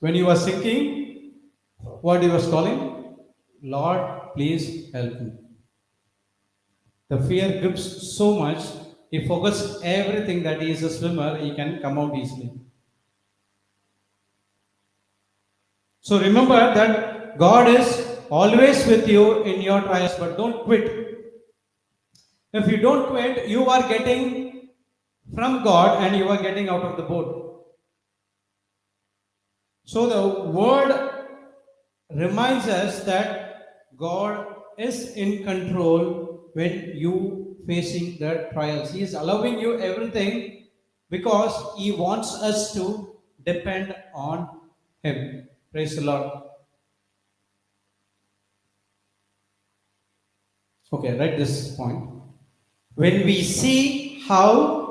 When he was sinking, what he was calling? Lord, please help me. The fear grips so much, he forgets everything that he is a swimmer, he can come out easily. So remember that God is always with you in your trials, but don't quit. If you don't quit, you are getting from God and you are getting out of the boat. So the word reminds us that God is in control when you facing the trials. He is allowing you everything because He wants us to depend on Him. Praise the Lord. Okay, write this point. When we see how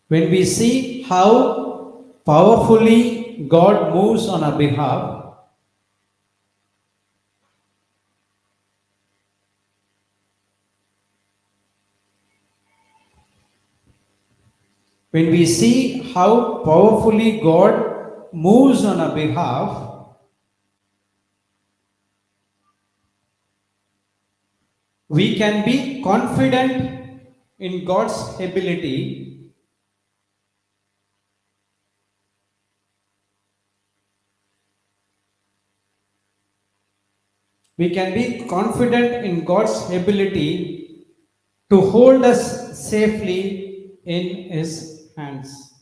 when we see how powerfully God moves on our behalf, when we see how powerfully God moves on our behalf, we can be confident in God's ability we can be confident in God's ability to hold us safely in His hands.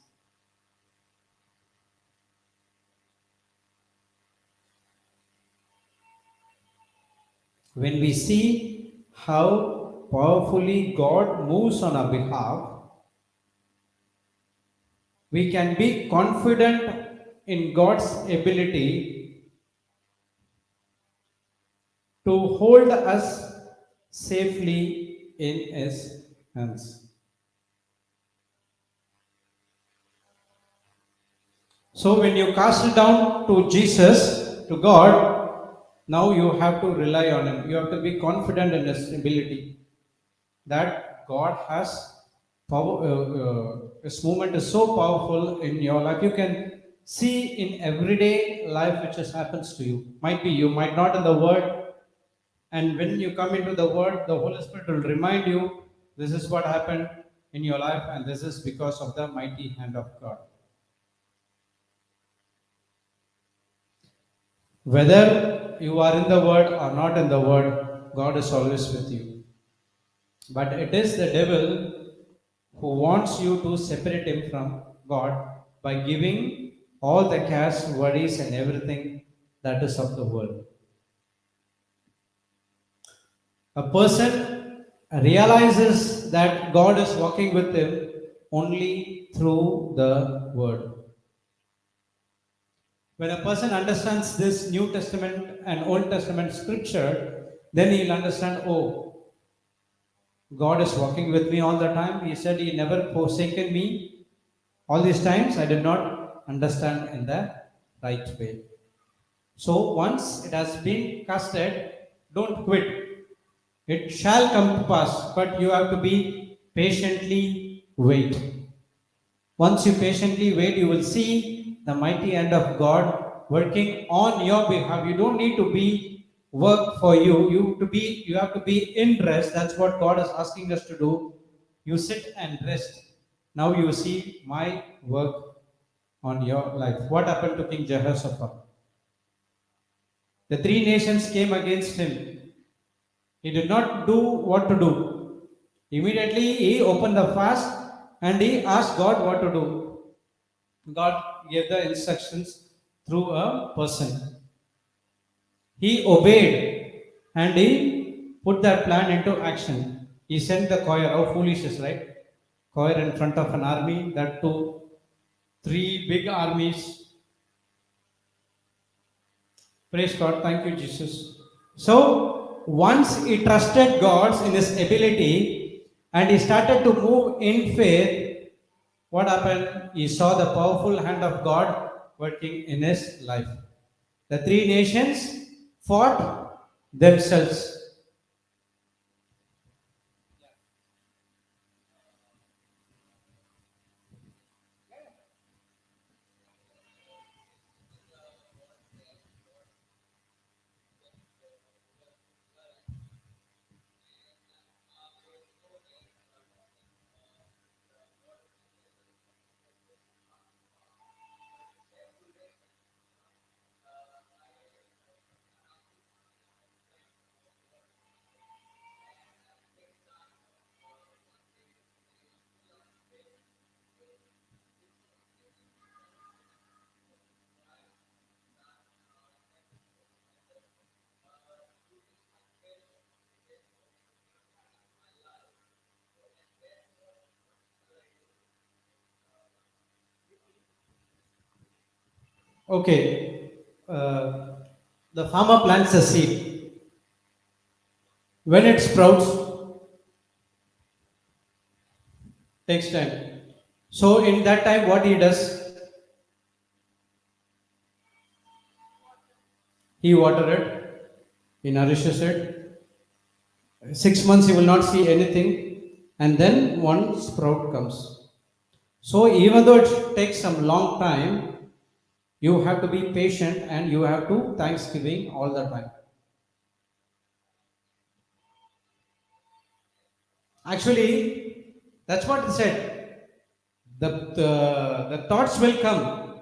When we see how powerfully God moves on our behalf, we can be confident in God's ability to hold us safely in His hands. So, when you cast it down to Jesus, to God, now you have to rely on Him. You have to be confident in His ability that God has power. His movement is so powerful in your life. You can see in everyday life which just happens to you. Might be you might not in the Word, and when you come into the Word, the Holy Spirit will remind you this is what happened in your life, and this is because of the mighty hand of God. Whether you are in the Word or not in the Word, God is always with you. But it is the devil who wants you to separate him from God by giving all the cares, worries, and everything that is of the world. A person realizes that God is walking with him only through the Word. When a person understands this New Testament and Old Testament scripture, then he'll understand, oh, God is walking with me all the time. He said He never forsaken me. All these times I did not understand in the right way. So once it has been casted, don't quit. It shall come to pass, but you have to be patiently wait. Once you patiently wait, you will see the mighty hand of God working on your behalf. You don't need to be work for you. You have to be in rest. That's what God is asking us to do. You sit and rest. Now you see my work on your life. What happened to King Jehoshaphat? The three nations came against him. He did not do what to do. Immediately he opened the fast and he asked God what to do. God gave the instructions through a person. He obeyed and he put that plan into action. He sent the choir. How foolish is, right? Choir in front of an army, that too, three big armies. Praise God. Thank you, Jesus. So, once he trusted God in his ability and he started to move in faith, what happened? He saw the powerful hand of God working in his life. The three nations fought themselves. Okay, uh, the farmer plants a seed. When it sprouts, takes time. So in that time, what he does, he water it, he nourishes it. 6 months he will not see anything, and then one sprout comes. So even though it takes some long time, you have to be patient and you have to thanksgiving all the time. Actually, that's what it said. The thoughts will come.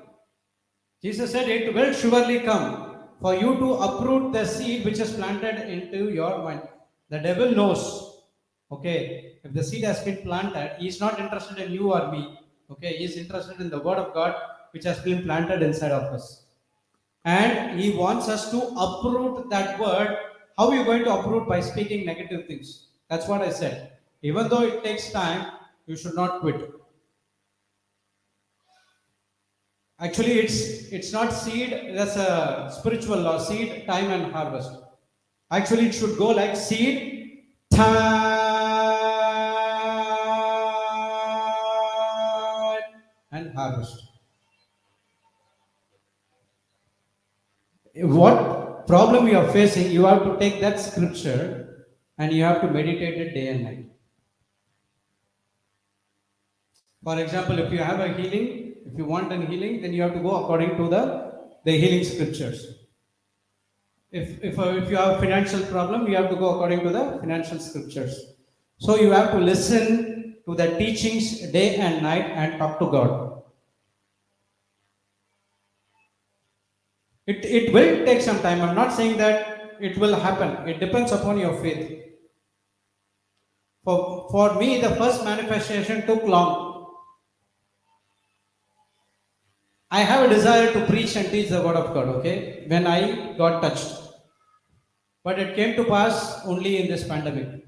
Jesus said, it will surely come for you to uproot the seed which is planted into your mind. The devil knows. Okay, if the seed has been planted, he is not interested in you or me. Okay, he is interested in the word of God which has been planted inside of us. And he wants us to uproot that word. How are you going to uproot? By speaking negative things. That's what I said. Even though it takes time, you should not quit. Actually, it's not seed. That's a spiritual law. Seed, time, and harvest. Actually, it should go like seed, time, and harvest. What problem you are facing, you have to take that scripture and you have to meditate it day and night. For example, if you have a healing, if you want an healing, then you have to go according to the healing scriptures. If you have a financial problem, you have to go according to the financial scriptures. So you have to listen to the teachings day and night and talk to God. It will take some time. I'm not saying that it will happen. It depends upon your faith. For me, the first manifestation took long. I have a desire to preach and teach the word of God, okay, when I got touched. But it came to pass only in this pandemic.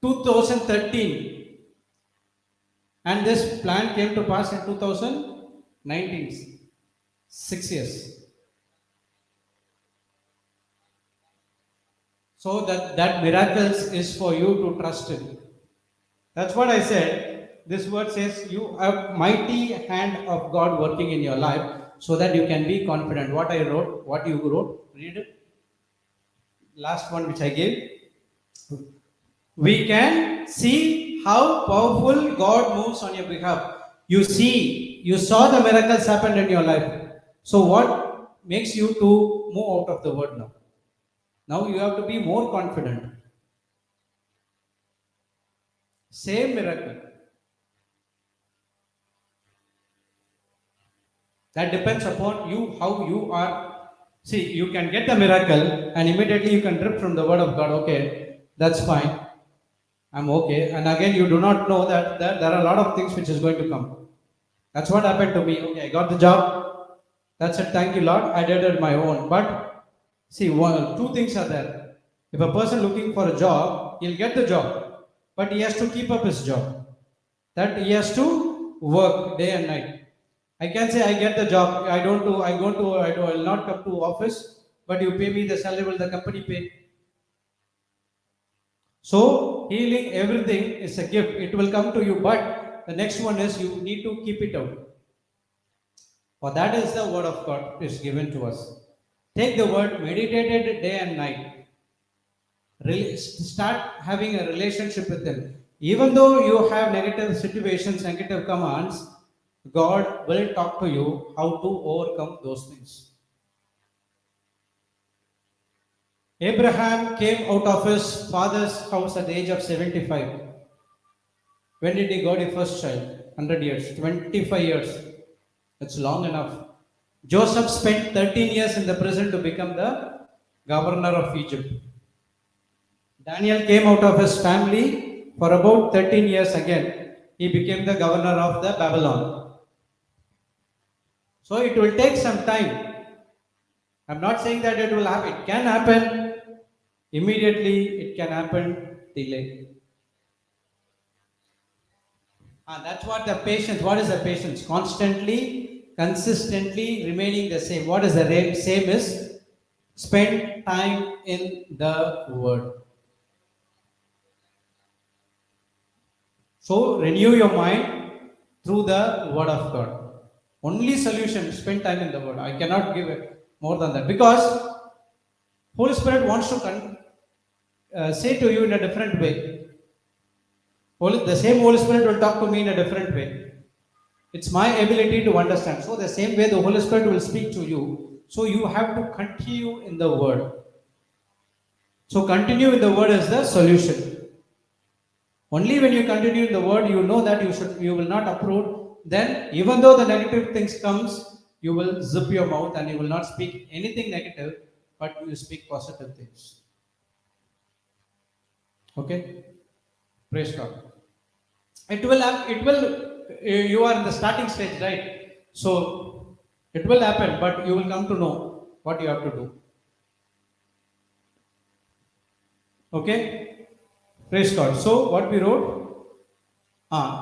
2013. And this plan came to pass in 2019. 6 years. So that miracles is for you to trust in. That's what I said. This word says you have mighty hand of God working in your life so that you can be confident. What I wrote, what you wrote, read it. Last one which I gave. We can see how powerful God moves on your behalf. You saw the miracles happen in your life. So what makes you to move out of the word now? Now you have to be more confident. Same miracle. That depends upon you, how you are. See, you can get the miracle and immediately you can drip from the word of God. Okay, that's fine. I'm okay. And again, you do not know that there are a lot of things which is going to come. That's what happened to me. Okay, I got the job. That's it. Thank you, Lord. I did it my own. But see, two things are there. If a person looking for a job, he'll get the job, but he has to keep up his job. That he has to work day and night. I can say I get the job. I will not come to office, but you pay me the salary. Will the company pay? So healing, everything is a gift. It will come to you, but the next one is you need to keep it out. For that is the word of God is given to us. Take the word, meditate it day and night. Start having a relationship with Him. Even though you have negative situations, negative commands, God will talk to you how to overcome those things. Abraham came out of his father's house at the age of 75. When did he got his first child? 100 years, 25 years. That's long enough. Joseph spent 13 years in the prison to become the governor of Egypt. Daniel came out of his family for about 13 years again. He became the governor of the Babylon. So it will take some time. I'm not saying that it will happen. It can happen immediately. It can happen delayed. That's what the patience. What is the patience? Constantly consistently remaining the same. What is the same is spend time in the Word. So renew your mind through the Word of God. Only solution, spend time in the Word. I cannot give it more than that because Holy Spirit wants to say to you in a different way. The same Holy Spirit will talk to me in a different way. It's my ability to understand. So the same way the Holy Spirit will speak to you. So you have to continue in the Word. So continue in the Word is the solution. Only when you continue in the Word, you know that you will not uproot. Then even though the negative things comes, you will zip your mouth and you will not speak anything negative, but you speak positive things. Okay? Praise God. You are in the starting stage, right? So it will happen, but you will come to know what you have to do. Okay? Praise God. So what we wrote?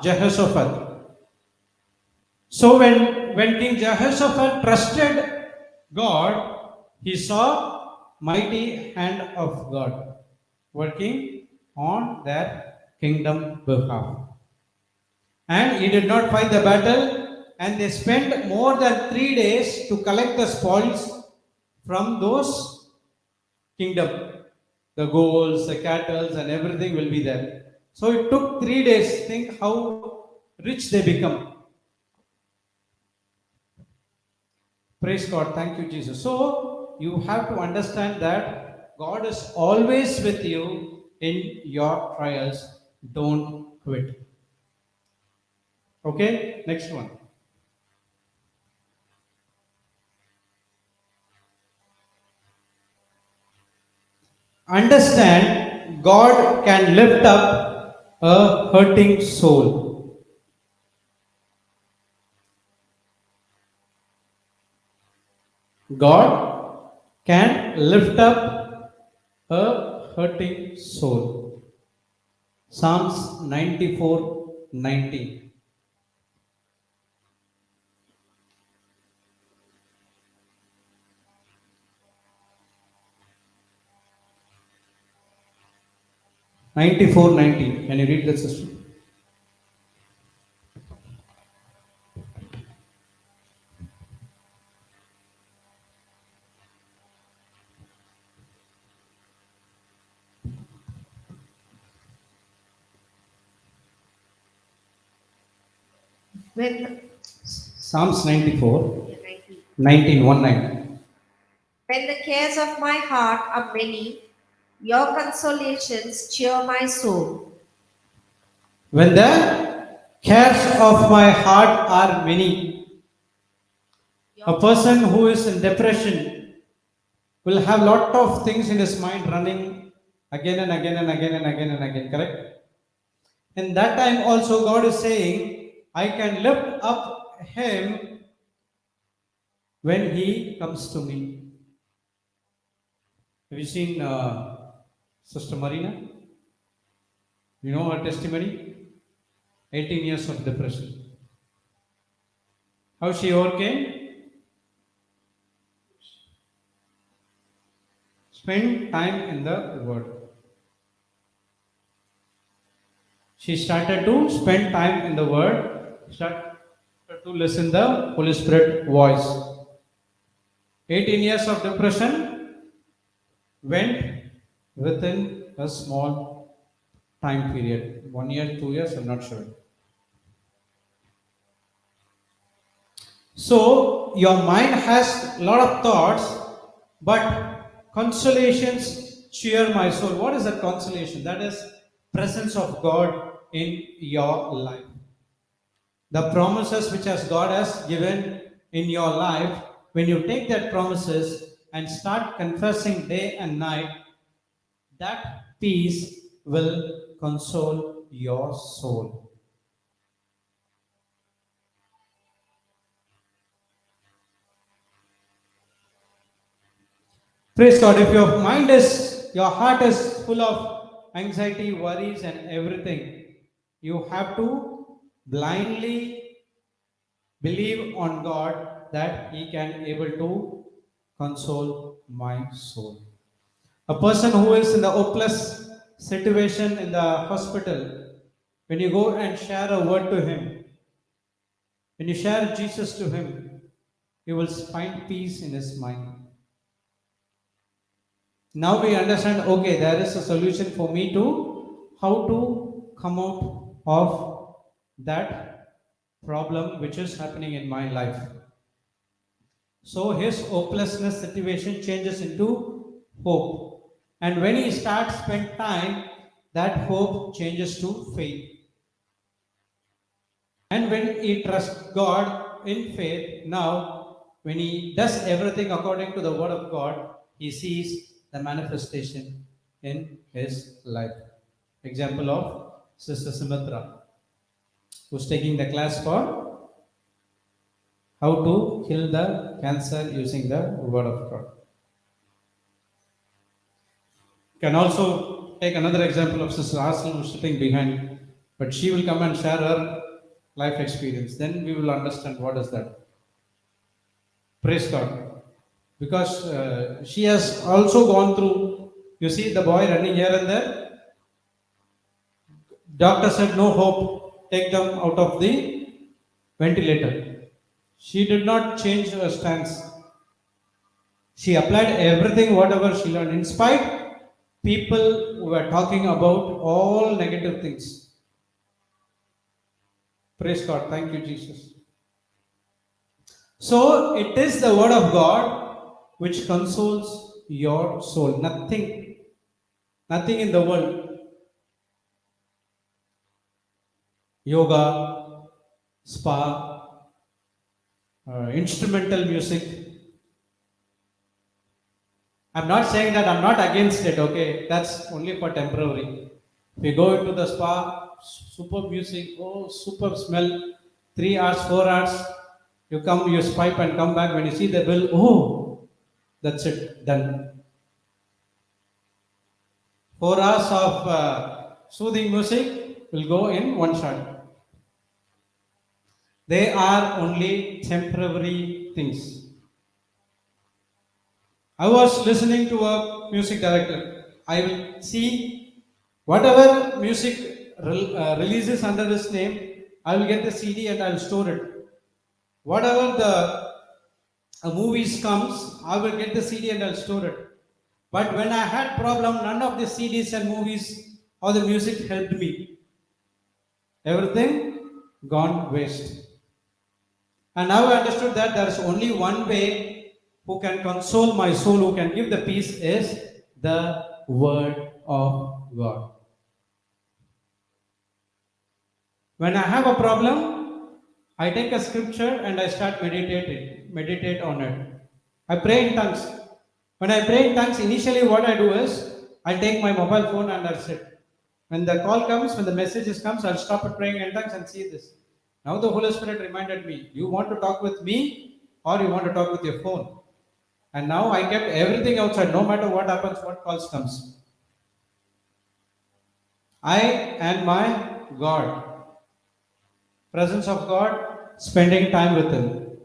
Jehoshaphat. So when King Jehoshaphat trusted God, he saw mighty hand of God working on their kingdom behalf. And he did not fight the battle, and they spent more than 3 days to collect the spoils from those kingdom. The golds, the cattle, and everything will be there. So it took 3 days. Think how rich they become. Praise God. Thank you, Jesus. So you have to understand that God is always with you in your trials. Don't quit. Okay, next one. Understand God can lift up a hurting soul. God can lift up a hurting soul. Psalms 94:19. Can you read that, sister? When, Psalms 94, yeah, 19. 19, 19. When the cares of my heart are many, your consolations cheer my soul. When the cares of my heart are many, a person who is in depression will have lot of things in his mind running again and again and again and again and again, correct? In that time also God is saying, I can lift up him when he comes to me. Have you seen Sister Marina? You know her testimony? 18 years of depression. How she overcame? Spend time in the Word. She started to spend time in the Word, started to listen the Holy Spirit voice. 18 years of depression went within a small time period. 1 year, 2 years, I'm not sure. So your mind has a lot of thoughts, but consolations cheer my soul. What is that consolation? That is presence of God in your life. The promises which has God has given in your life, when you take that promises and start confessing day and night, that peace will console your soul. Praise God. If your heart is full of anxiety, worries, and everything, you have to blindly believe on God that He can able to console my soul. A person who is in the hopeless situation in the hospital, when you go and share a word to him, when you share Jesus to him, you will find peace in his mind. Now we understand, okay, there is a solution for me to how to come out of that problem which is happening in my life. So his hopelessness situation changes into hope. And when he starts spend time, that hope changes to faith. And when he trusts God in faith, now when he does everything according to the word of God, he sees the manifestation in his life. Example of Sister Sumatra, who's taking the class for how to kill the cancer using the word of God. Can also take another example of Sister Arsenal who's sitting behind, but she will come and share her life experience. Then we will understand what is that. Praise God. Because she has also gone through, you see the boy running here and there. Doctor said no hope, take them out of the ventilator. She did not change her stance. She applied everything, whatever she learned. In spite, people were talking about all negative things. Praise God. Thank you, Jesus. So it is the word of God which consoles your soul. Nothing in the world. Yoga, spa, instrumental music. I'm not saying that I'm not against it, okay? That's only for temporary. If you go into the spa, super music, oh, super smell, 3 hours, 4 hours, you come, you swipe and come back. When you see the bill, oh, that's it, done. 4 hours of soothing music will go in one shot. They are only temporary things. I was listening to a music director. I will see whatever music releases under his name, I will get the CD and I will store it. Whatever the movies comes, I will get the CD and I'll store it. But when I had problem, none of the CDs and movies or the music helped me. Everything gone waste. And now I understood that there is only one way who can console my soul, who can give the peace, is the word of God. When I have a problem, I take a scripture and I start meditate on it. I pray in tongues. When I pray in tongues, initially what I do is I take my mobile phone and I'll sit. When the call comes, when the messages comes, I'll stop at praying in tongues and see this. Now the Holy Spirit reminded me, you want to talk with me or you want to talk with your phone? And now I kept everything outside, no matter what happens, what calls comes. I and my God. Presence of God, spending time with Him.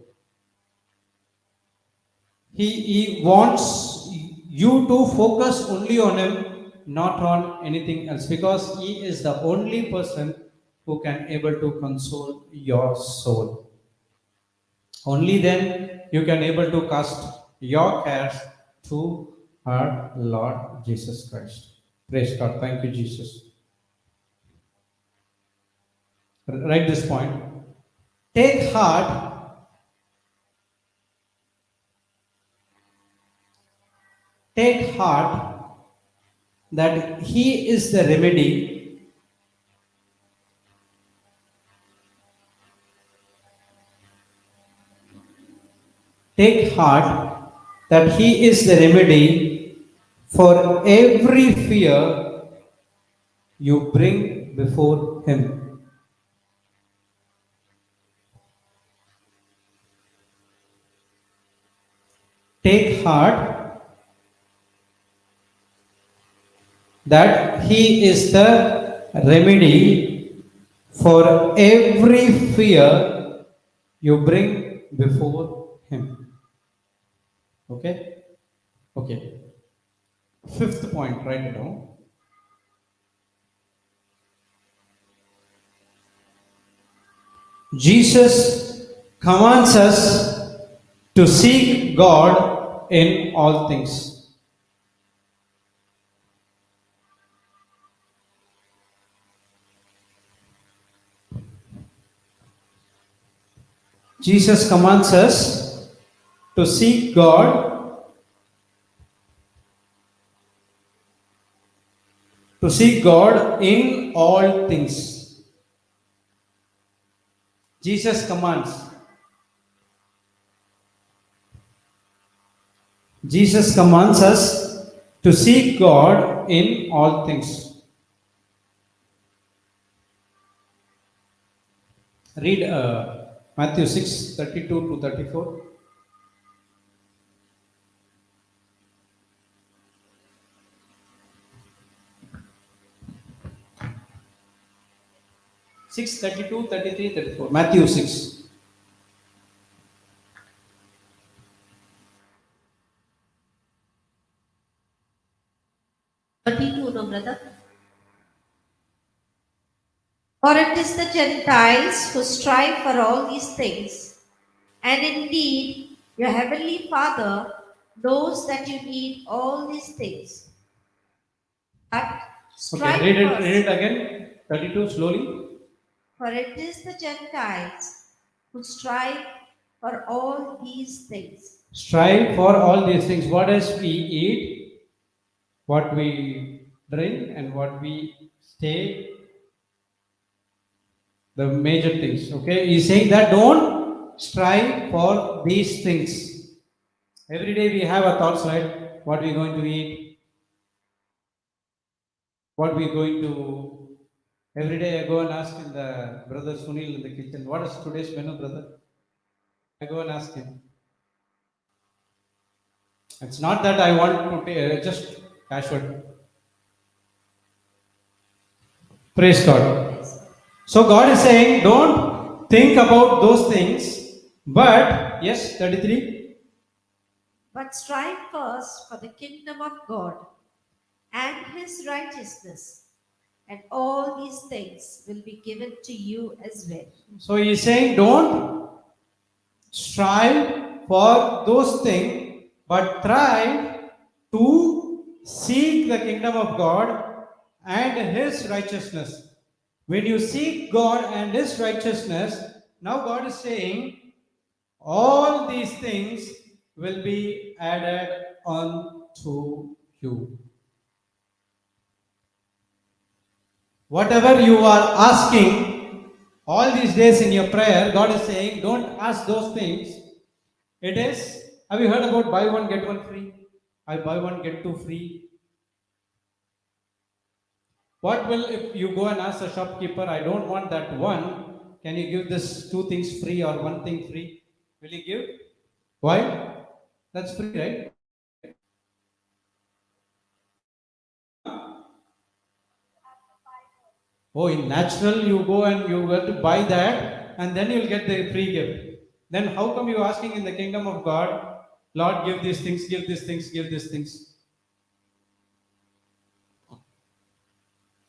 He wants you to focus only on Him, not on anything else, because He is the only person who can able to console your soul. Only then you can able to cast your cares to our Lord Jesus Christ. Praise God. Thank you, Jesus. Write this point. Take heart. Take heart that He is the remedy. Take heart that He is the remedy for every fear you bring before Him. Take heart that He is the remedy for every fear you bring before Him. Okay? Okay. Fifth point, write it down. Jesus commands us to seek God in all things. Jesus commands us to seek God in all things. Jesus commands. Jesus commands us to seek God in all things. Read Matthew 6:32 to 34. 6:32, 33, 34. Matthew 6. No, brother. For it is the Gentiles who strive for all these things, and indeed your heavenly Father knows that you need all these things. But Okay, strive read first. it again. 32 slowly. For it is the Gentiles who strive for all these things. Strive for all these things. What as we eat, what we drink, and what we stay, the major things. Okay, he's saying that don't strive for these things. Every day we have a thoughts, right? What we going to eat, what we going to. Every day I go and ask in the brother Sunil in the kitchen, what is today's menu, brother? I go and ask him. It's not that I want to just casual. Praise God. So God is saying, don't think about those things, but yes, 33. But strive first for the kingdom of God and his righteousness, and all these things will be given to you as well. So he is saying, don't strive for those things, but try to seek the kingdom of God and his righteousness. When you seek God and his righteousness, now God is saying, all these things will be added unto you. Whatever you are asking all these days in your prayer, God is saying, don't ask those things. It is, have you heard about buy one, get one free? I buy one, get two free. What will, if you go and ask the shopkeeper, I don't want that one, can you give this two things free or one thing free? Will he give? Why? That's free, right? Oh, in natural, you go and you have to buy that and then you'll get the free gift. Then how come you asking in the kingdom of God, Lord, give these things, give these things, give these things?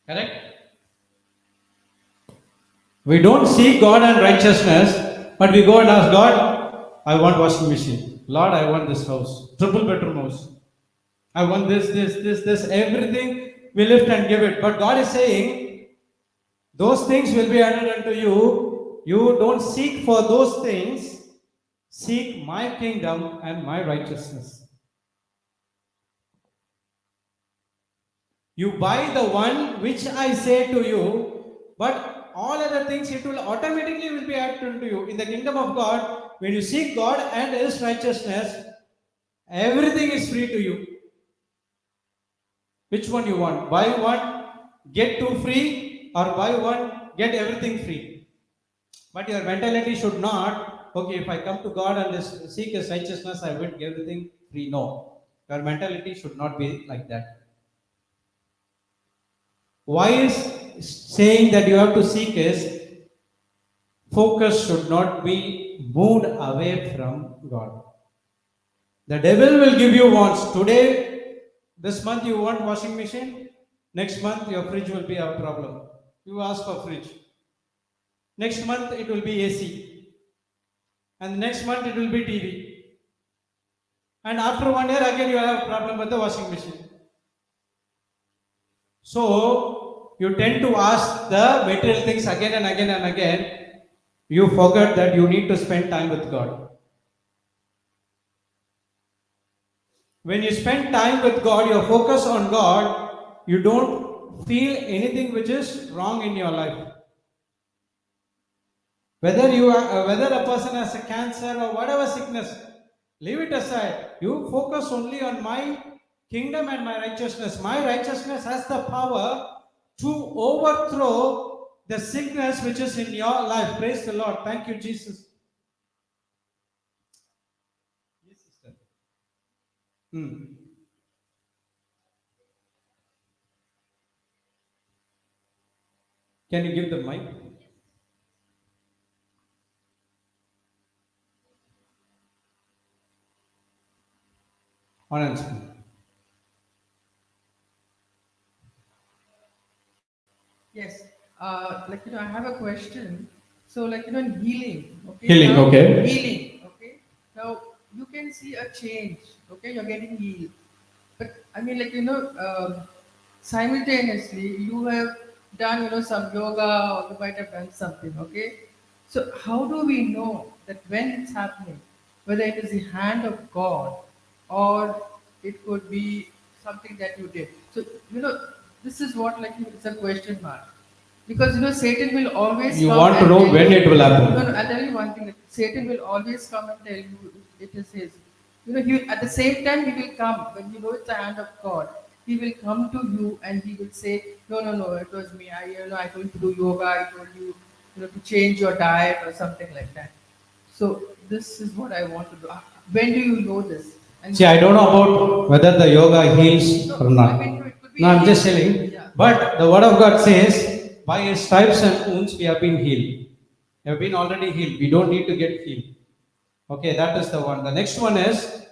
Correct? We don't seek God and righteousness, but we go and ask God, I want washing machine. Lord, I want this house, triple bedroom house. I want this, everything we lift and give it. But God is saying, those things will be added unto you. You don't seek for those things. Seek my kingdom and my righteousness. You buy the one which I say to you, but all other things it will automatically will be added unto you. In the kingdom of God, when you seek God and his righteousness, everything is free to you. Which one you want? Buy one, get two free, or buy one, get everything free. But your mentality should not, okay, if I come to God and seek his righteousness, I will get everything free. No. Your mentality should not be like that. Why is saying that you have to seek is, focus should not be moved away from God. The devil will give you wants. Today, this month you want washing machine. Next month your fridge will be a problem. You ask for fridge. Next month it will be AC. And next month it will be TV. And after 1 year again you have a problem with the washing machine. So you tend to ask the material things again and again and again. You forget that you need to spend time with God. When you spend time with God, you focus on God, you don't feel anything which is wrong in your life. Whether a person has a cancer or whatever sickness, leave it aside. You focus only on my kingdom and my righteousness. My righteousness has the power to overthrow the sickness which is in your life. Praise the Lord. Thank you, Jesus. Yes, sister. Can you give the mic? Anand. Yes. I have a question. So, in healing, okay? Healing, Now, okay. Healing, okay? Now, you can see a change, okay? You're getting healed. But, simultaneously, you have done, some yoga or you might have done something, okay? So, how do we know that when it's happening, whether it is the hand of God or it could be something that you did? So, this is what, it's a question mark. Because Satan will always You come want to and know tell when you- it will happen. No, I'll tell you one thing. Satan will always come and tell you it is his. At the same time he will come when it's the hand of God. He will come to you and he will say, no, it was me. I told you to do yoga. I told you, to change your diet or something like that. So this is what I want to do. When do you know this? And See, I don't know about whether the yoga heals or not. I mean, it could be No, I'm just anything. telling. Yeah. But the word of God says, by his stripes and wounds we have been healed. We have been already healed. We don't need to get healed. Okay, that is the one. The next one is,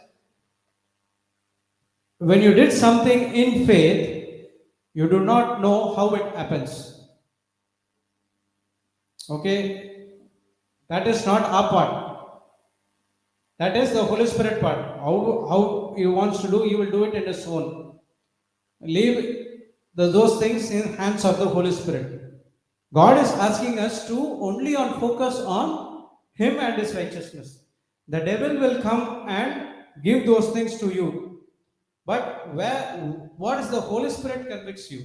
when you did something in faith, you do not know how it happens. Okay, that is not our part. That is the Holy Spirit part. How he wants to do, he will do it in his own. Leave those things in hands of the Holy Spirit. God is asking us to only on focus on him and his righteousness. The devil will come and give those things to you. But what is the Holy Spirit convicts you?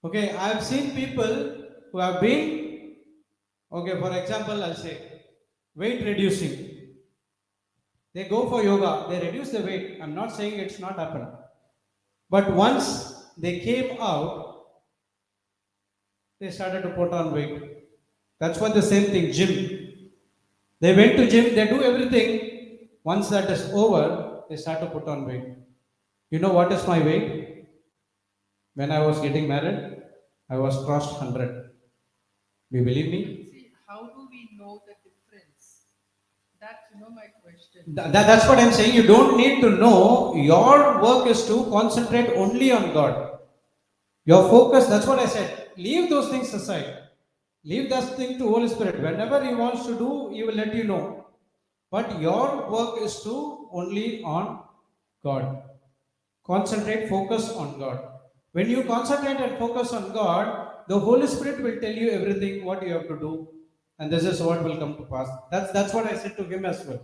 Okay, I have seen people who have been, okay, for example, I'll say, weight reducing. They go for yoga, they reduce the weight. I'm not saying it's not happened. But once they came out, they started to put on weight. That's what the same thing, gym. They went to gym, they do everything. Once that is over, they start to put on weight. You know what is my weight? When I was getting married, I was crossed 100. Do you believe me? See, how do we know the difference? That's my question. That's what I'm saying. You don't need to know. Your work is to concentrate only on God. Your focus, that's what I said. Leave those things aside. Leave that thing to Holy Spirit. Whenever He wants to do, He will let you know. But your work is to only on God. Concentrate, focus on God. When you concentrate and focus on God, the Holy Spirit will tell you everything what you have to do, and this is what will come to pass. That's what I said to him as well.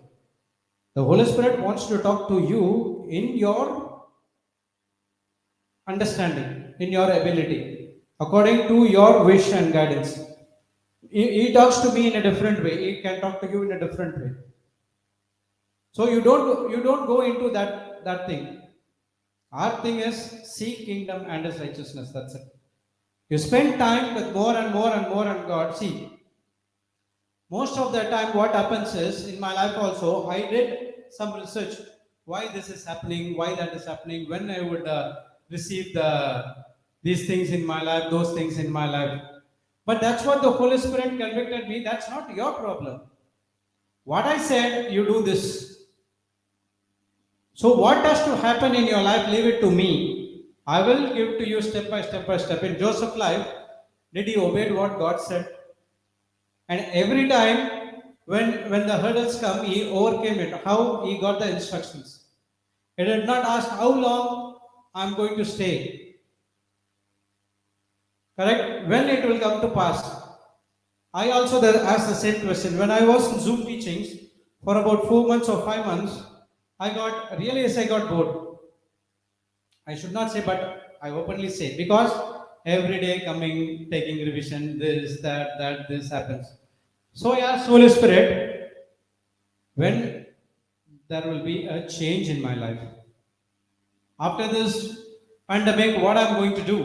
The Holy Spirit wants to talk to you in your understanding, in your ability, according to your wish and guidance. He talks to me in a different way. He can talk to you in a different way. So you don't go into that thing. Our thing is seek kingdom and his righteousness. That's it. You spend time with more and more and more on God. See, most of the time what happens is, in my life also, I did some research. Why this is happening, why that is happening, when I would receive these things in my life, those things in my life. But that's what the Holy Spirit convicted me. That's not your problem. What I said, you do this. So what has to happen in your life, leave it to me. I will give to you step by step by step. In Joseph's life, did he obey what God said? And every time when the hurdles come, he overcame it. How? He got the instructions. He did not ask how long I'm going to stay. Correct? When it will come to pass. I also asked the same question. When I was in Zoom teachings for about 4 months or 5 months, I got bored. I should not say, but I openly say, because every day coming, taking revision, this, that, this happens. So I asked Holy Spirit, when there will be a change in my life. After this pandemic, what I'm going to do?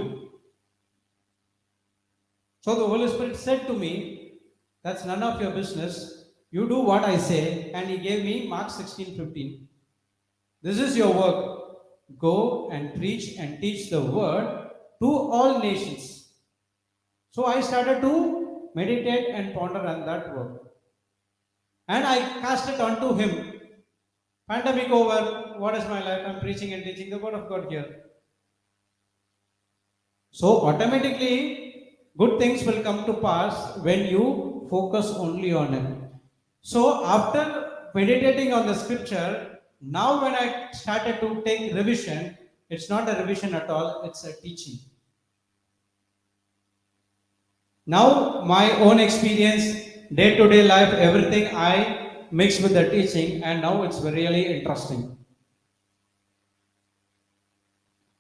So the Holy Spirit said to me, that's none of your business. You do what I say. And he gave me Mark 16:15. This is your work. Go and preach and teach the word to all nations. So I started to meditate and ponder on that word. And I cast it onto him. Pandemic over, what is my life? I'm preaching and teaching the word of God here. So automatically, good things will come to pass when you focus only on it. So after meditating on the scripture, now when I started to take revision, it's not a revision at all, it's a teaching. Now my own experience, day-to-day life, everything I mix with the teaching, and now it's really interesting.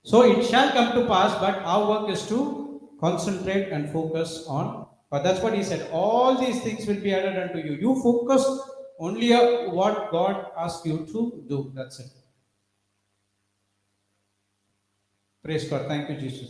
So it shall come to pass, but our work is to concentrate and focus on. But that's what he said. All these things will be added unto you. You focus only on what God asks you to do. That's it. Praise God. Thank you, Jesus.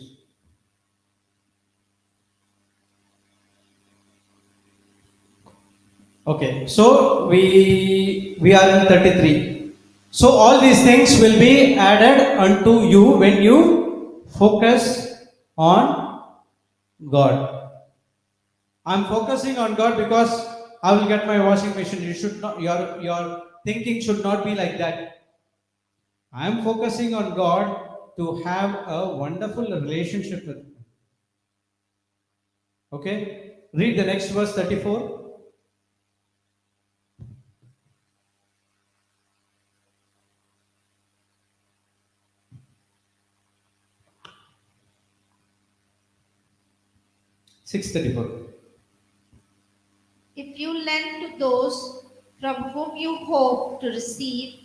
Okay, so we are in 33. So all these things will be added unto you when you focus on God. I'm focusing on God because I will get my washing machine. You should not, your thinking should not be like that. I'm focusing on God to have a wonderful relationship with Him. Okay? Read the next verse 34. Six 34. If you lend to those from whom you hope to receive,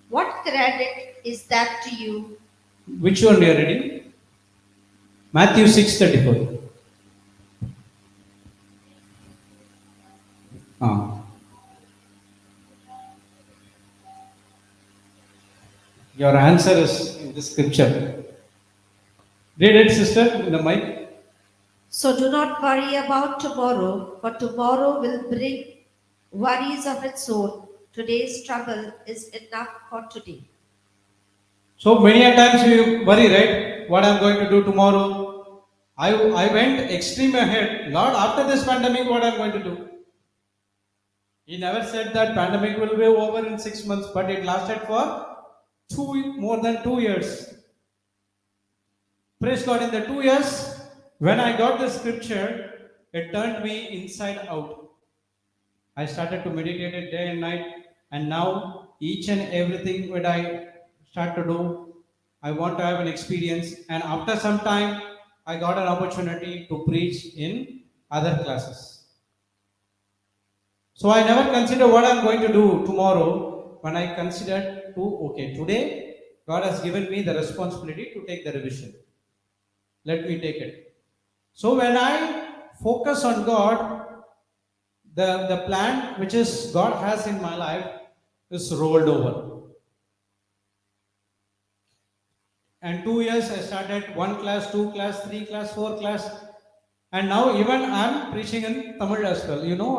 what credit is that to you? Which one you are reading? Matthew 6:34. Ah. Your answer is in the scripture. Read it, sister, in the mic. So do not worry about tomorrow, for tomorrow will bring worries of its own. Today's trouble is enough for today. So many a times we worry, right? What I'm going to do tomorrow. I went extreme ahead. Lord, after this pandemic, what I'm going to do? He never said that pandemic will be over in 6 months, but it lasted for more than 2 years. Praise God, in the 2 years, when I got the scripture, it turned me inside out. I started to meditate it day and night, and now each and everything that I start to do, I want to have an experience. And after some time, I got an opportunity to preach in other classes. So I never consider what I'm going to do tomorrow. When I considered okay, today God has given me the responsibility to take the revision. Let me take it. So when I focus on God, the plan which is God has in my life is rolled over. And 2 years I started 1 class, 2 class, 3 class, 4 class, and now even I'm preaching in Tamil as well. You know,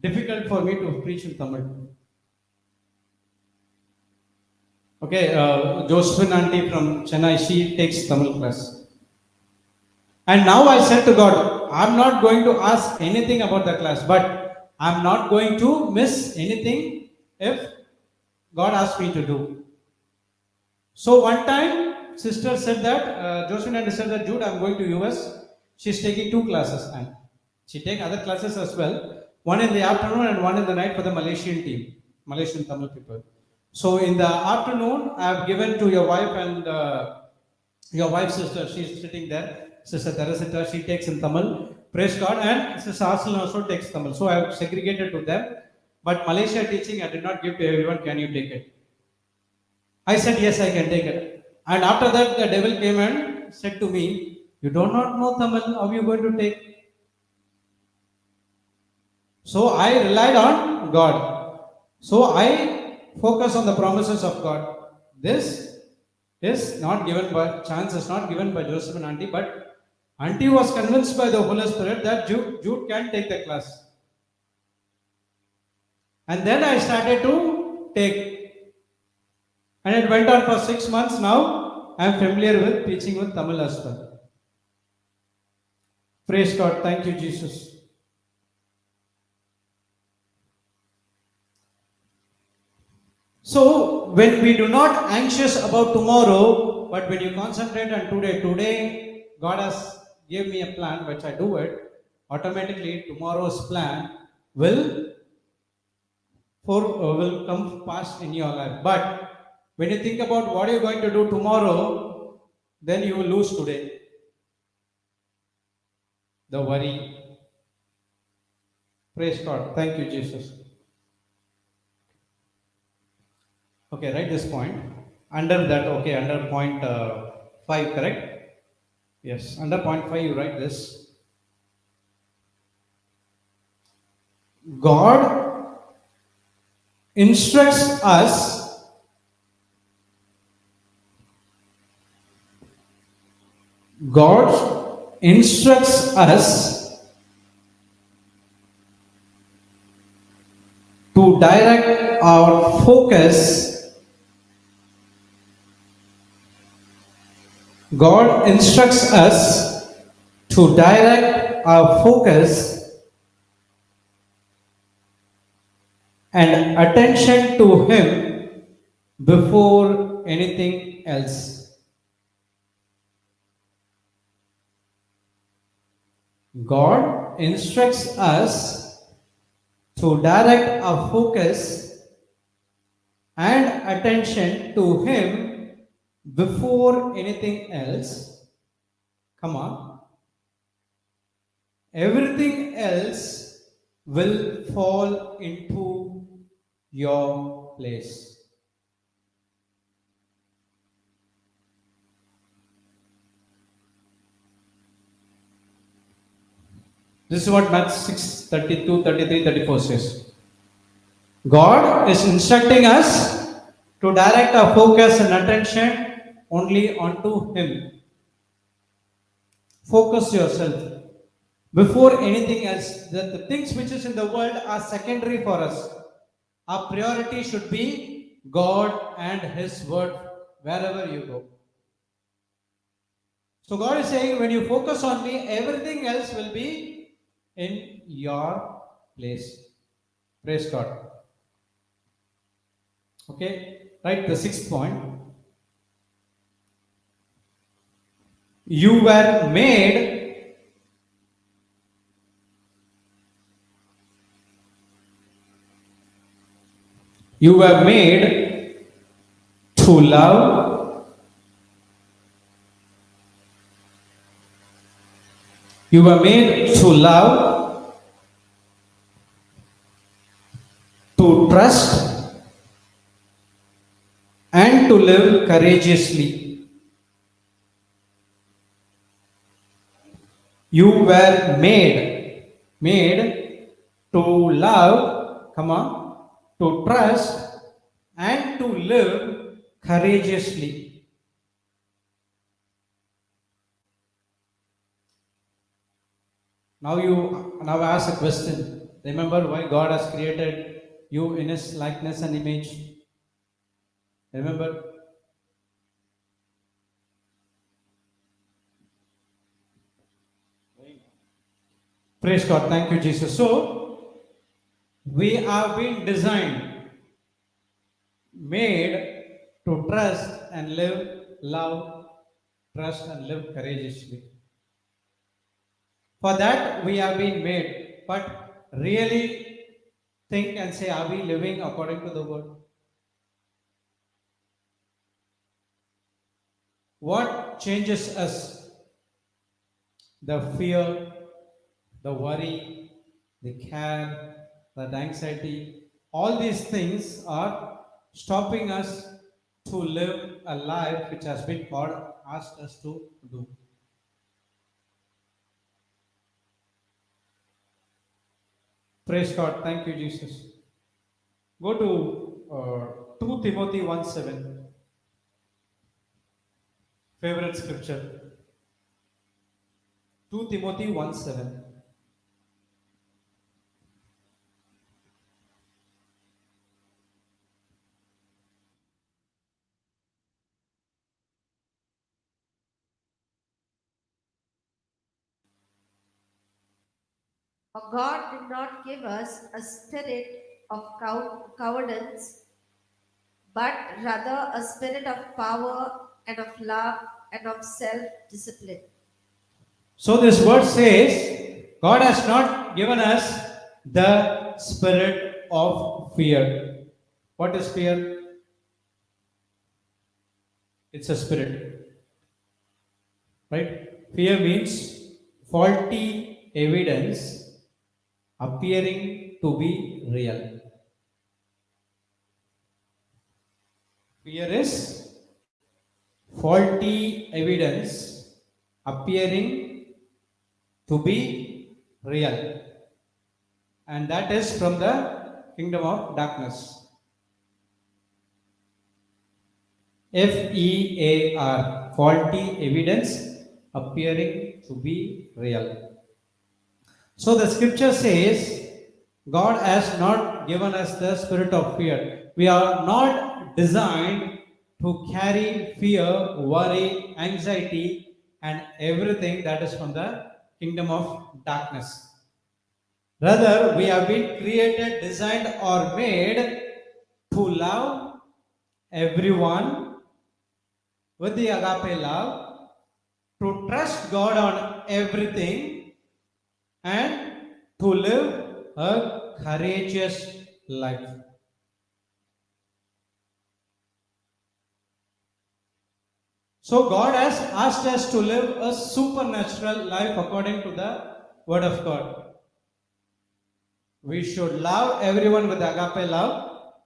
difficult for me to preach in Tamil. Okay, Josephine auntie from Chennai, she takes Tamil class. And now I said to God, I'm not going to ask anything about the class, but I'm not going to miss anything if God asks me to do. So one time, sister said that, Josephine said that, Jude, I'm going to US. She's taking 2 classes and she take other classes as well. One in the afternoon and one in the night for the Malaysian team, Malaysian Tamil people. So in the afternoon, I have given to your wife and your wife's sister. She's sitting there. Sister Teresita, she takes in Tamil. Praise God. And Sister Arsenal also takes Tamil. So I have segregated to them. But Malaysia teaching, I did not give to everyone. Can you take it? I said, yes, I can take it. And after that, the devil came and said to me, you do not know Tamil, how are you going to take? So I relied on God. So I focus on the promises of God. This is not given by, chance is not given by Joseph and Auntie, but Auntie was convinced by the Holy Spirit that Jude can take the class. And then I started to take. And it went on for 6 months. Now I am familiar with teaching with Tamil as well. Praise God. Thank you, Jesus. So when we do not anxious about tomorrow, but when you concentrate on today God has gave me a plan which I do it, automatically tomorrow's plan will will come past in your life. But when you think about what you're going to do tomorrow, then you will lose today. The worry. Praise God. Thank you, Jesus. Okay, write this point. Under that, okay, under point 5, correct? Yes, under point 5, you write this. God instructs us God instructs us to direct our focus. God instructs us to direct our focus and attention to Him before anything else. God instructs us to direct our focus and attention to Him before anything else. Come on. Everything else will fall into your place. This is what Matthew 6, 32, 33, 34 says. God is instructing us to direct our focus and attention only onto Him. Focus yourself. Before anything else, the things which is in the world are secondary for us. Our priority should be God and His Word wherever you go. So God is saying, when you focus on me, everything else will be in your place. Praise God. Okay, right, the 6th point. You were made to love. You were made to love, to trust, and to live courageously. You were made to love, come on, to trust, and to live courageously. Now ask a question. Remember why God has created you in His likeness and image? Remember? Praise God. Thank you, Jesus. So, we are being designed, made to trust and live, love, trust and live courageously. For that, we have been made. But really think and say, are we living according to the word? What changes us? The fear, the worry, the care, the anxiety, all these things are stopping us to live a life which has been God asked us to do. Praise God. Thank you, Jesus. Go to 2 Timothy 1:7. Favorite scripture. 2 Timothy 1:7. For God did not give us a spirit of cowardice, but rather a spirit of power and of love and of self-discipline. So this word says, God has not given us the spirit of fear. What is fear? It's a spirit, right? Fear means faulty evidence appearing to be real. Fear is faulty evidence appearing to be real, and that is from the kingdom of darkness. FEAR, faulty evidence appearing to be real. So the scripture says, God has not given us the spirit of fear. We are not designed to carry fear, worry, anxiety, and everything that is from the kingdom of darkness. Rather, we have been created, designed, or made to love everyone with the agape love, to trust God on everything, and to live a courageous life. So, God has asked us to live a supernatural life according to the Word of God. We should love everyone with agape love.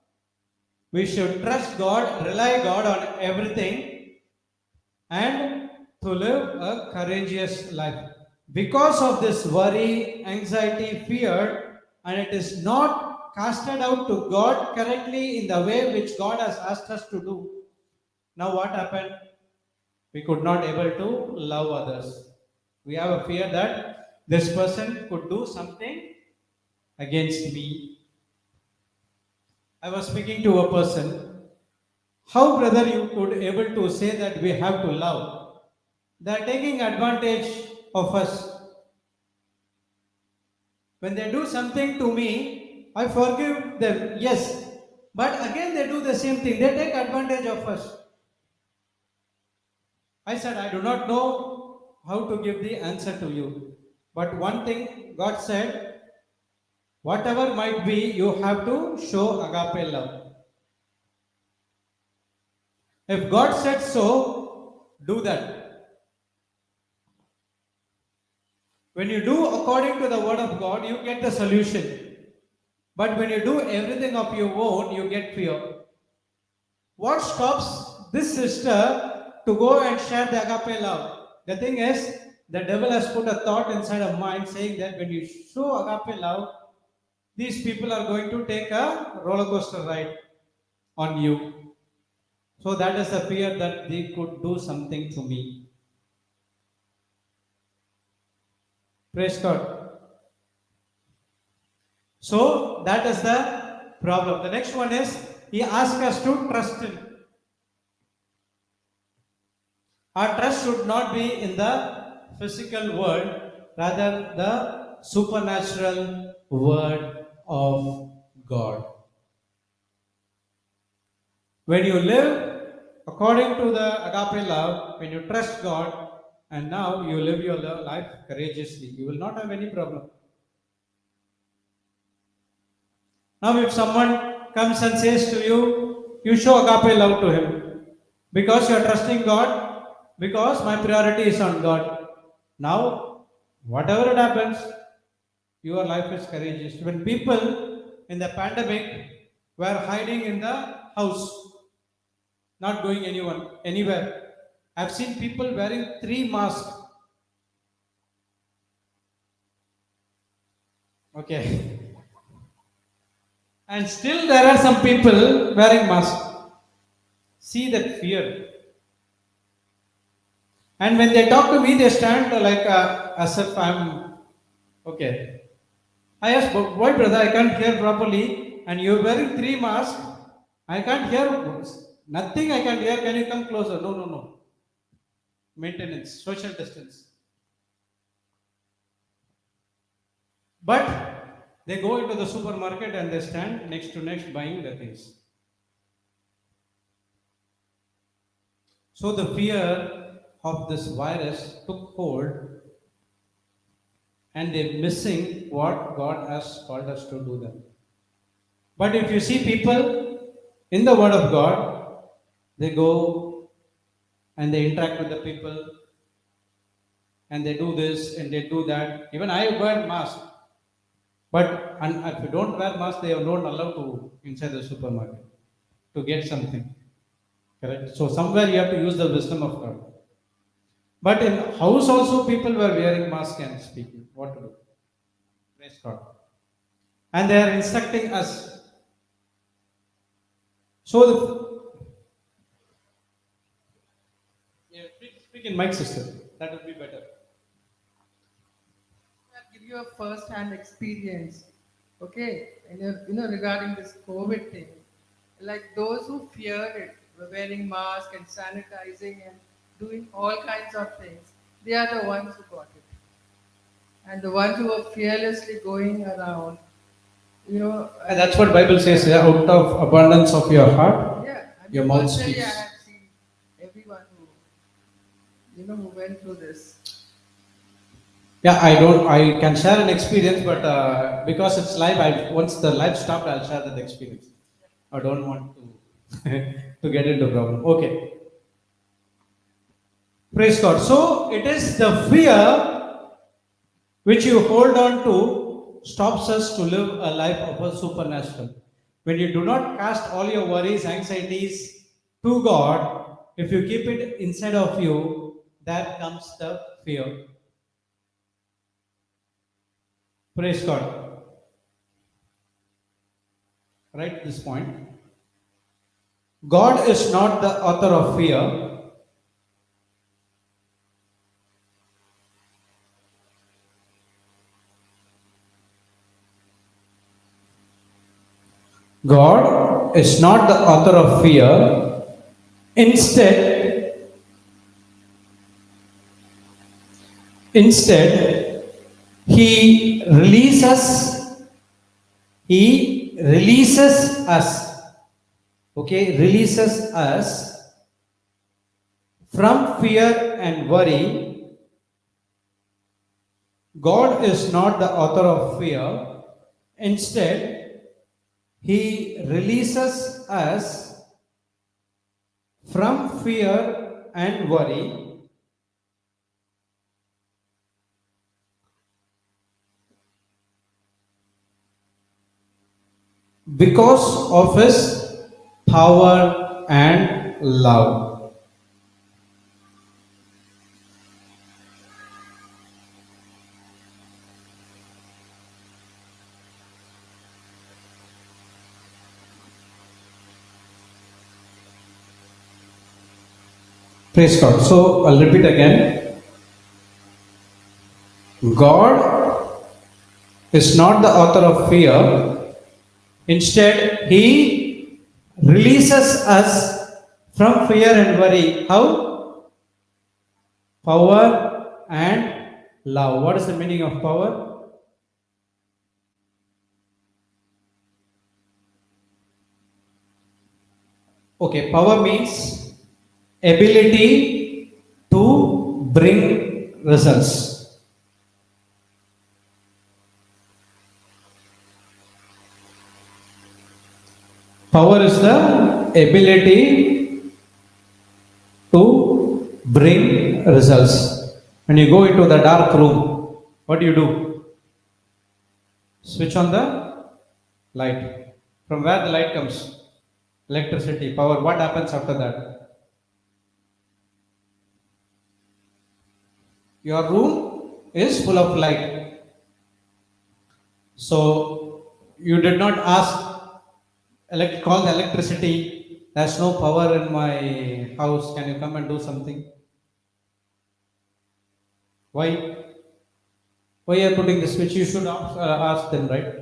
We should trust God, rely God on everything, and to live a courageous life. Because of this worry, anxiety, fear, and it is not casted out to God correctly in the way which God has asked us to do. Now what happened? We could not able to love others. We have a fear that this person could do something against me. I was speaking to a person. How, brother, you could able to say that we have to love? They are taking advantage of us. When they do something to me, I forgive them, yes. But again, they do the same thing. They take advantage of us. I said, I do not know how to give the answer to you. But one thing God said, whatever might be, you have to show agape love. If God said so, do that. When you do according to the word of God, you get the solution. But when you do everything of your own, you get fear. What stops this sister to go and share the agape love? The thing is, the devil has put a thought inside her mind saying that when you show agape love, these people are going to take a roller coaster ride on you. So that is the fear that they could do something to me. Praise God. So that is the problem. The next one is he asks us to trust him. Our trust should not be in the physical world, rather the supernatural word of God. When you live according to the agape love, when you trust God, and now you live your life courageously, you will not have any problem. Now, if someone comes and says to you, you show agape love to him because you are trusting God, because my priority is on God. Now, whatever it happens, your life is courageous. When people in the pandemic were hiding in the house, not going anywhere, I've seen people wearing 3 masks. Okay. And still there are some people wearing masks. See that fear. And when they talk to me, they stand like as if I'm okay. I asked, why brother, I can't hear properly and you're wearing 3 masks. I can't hear nothing I can hear. Can you come closer? No, no, no. Maintenance, social distance. But they go into the supermarket and they stand next to next buying the things. So the fear of this virus took hold and they're missing what God has called us to do them. But if you see people in the Word of God, they go and they interact with the people and they do this and they do that. Even I wear mask. But if you don't wear mask, they are not allowed to inside the supermarket to get something. Correct? So somewhere you have to use the wisdom of God. But in house also people were wearing mask and speaking. What to do? Praise God. And they are instructing us. So, speak in mic, sister. That would be better. I'll give you a first-hand experience, okay? And regarding this COVID thing, like those who feared it, were wearing masks and sanitizing and doing all kinds of things. They are the ones who got it, and the ones who are fearlessly going around, And that's what Bible says. Yeah, out of abundance of your heart, yeah. your mouth Personally, I speaks. have seen everyone who went through this. Yeah, I can share an experience, but because it's live, once the live stopped, I'll share that experience. I don't want to to get into problem. Okay, praise God. So it is the fear which you hold on to stops us to live a life of a supernatural. When you do not cast all your worries, anxieties to God, if you keep it inside of you, there comes the fear. Praise God. Write this point. God is not the author of fear. God is not the author of fear. Instead, He releases us. Okay, releases us from fear and worry. God is not the author of fear. Instead, He releases us from fear and worry because of His power and love. Praise God. So I'll repeat again. God is not the author of fear. Instead, He releases us from fear and worry. How? Power and love. What is the meaning of power? Okay, power means ability to bring results. Power is the ability to bring results. When you go into the dark room, what do? Switch on the light. From where the light comes? Electricity, power. What happens after that? Your room is full of light. So you did not ask, call the electricity. There's no power in my house. Can you come and do something? Why? Why are you putting the switch? You should ask them, right?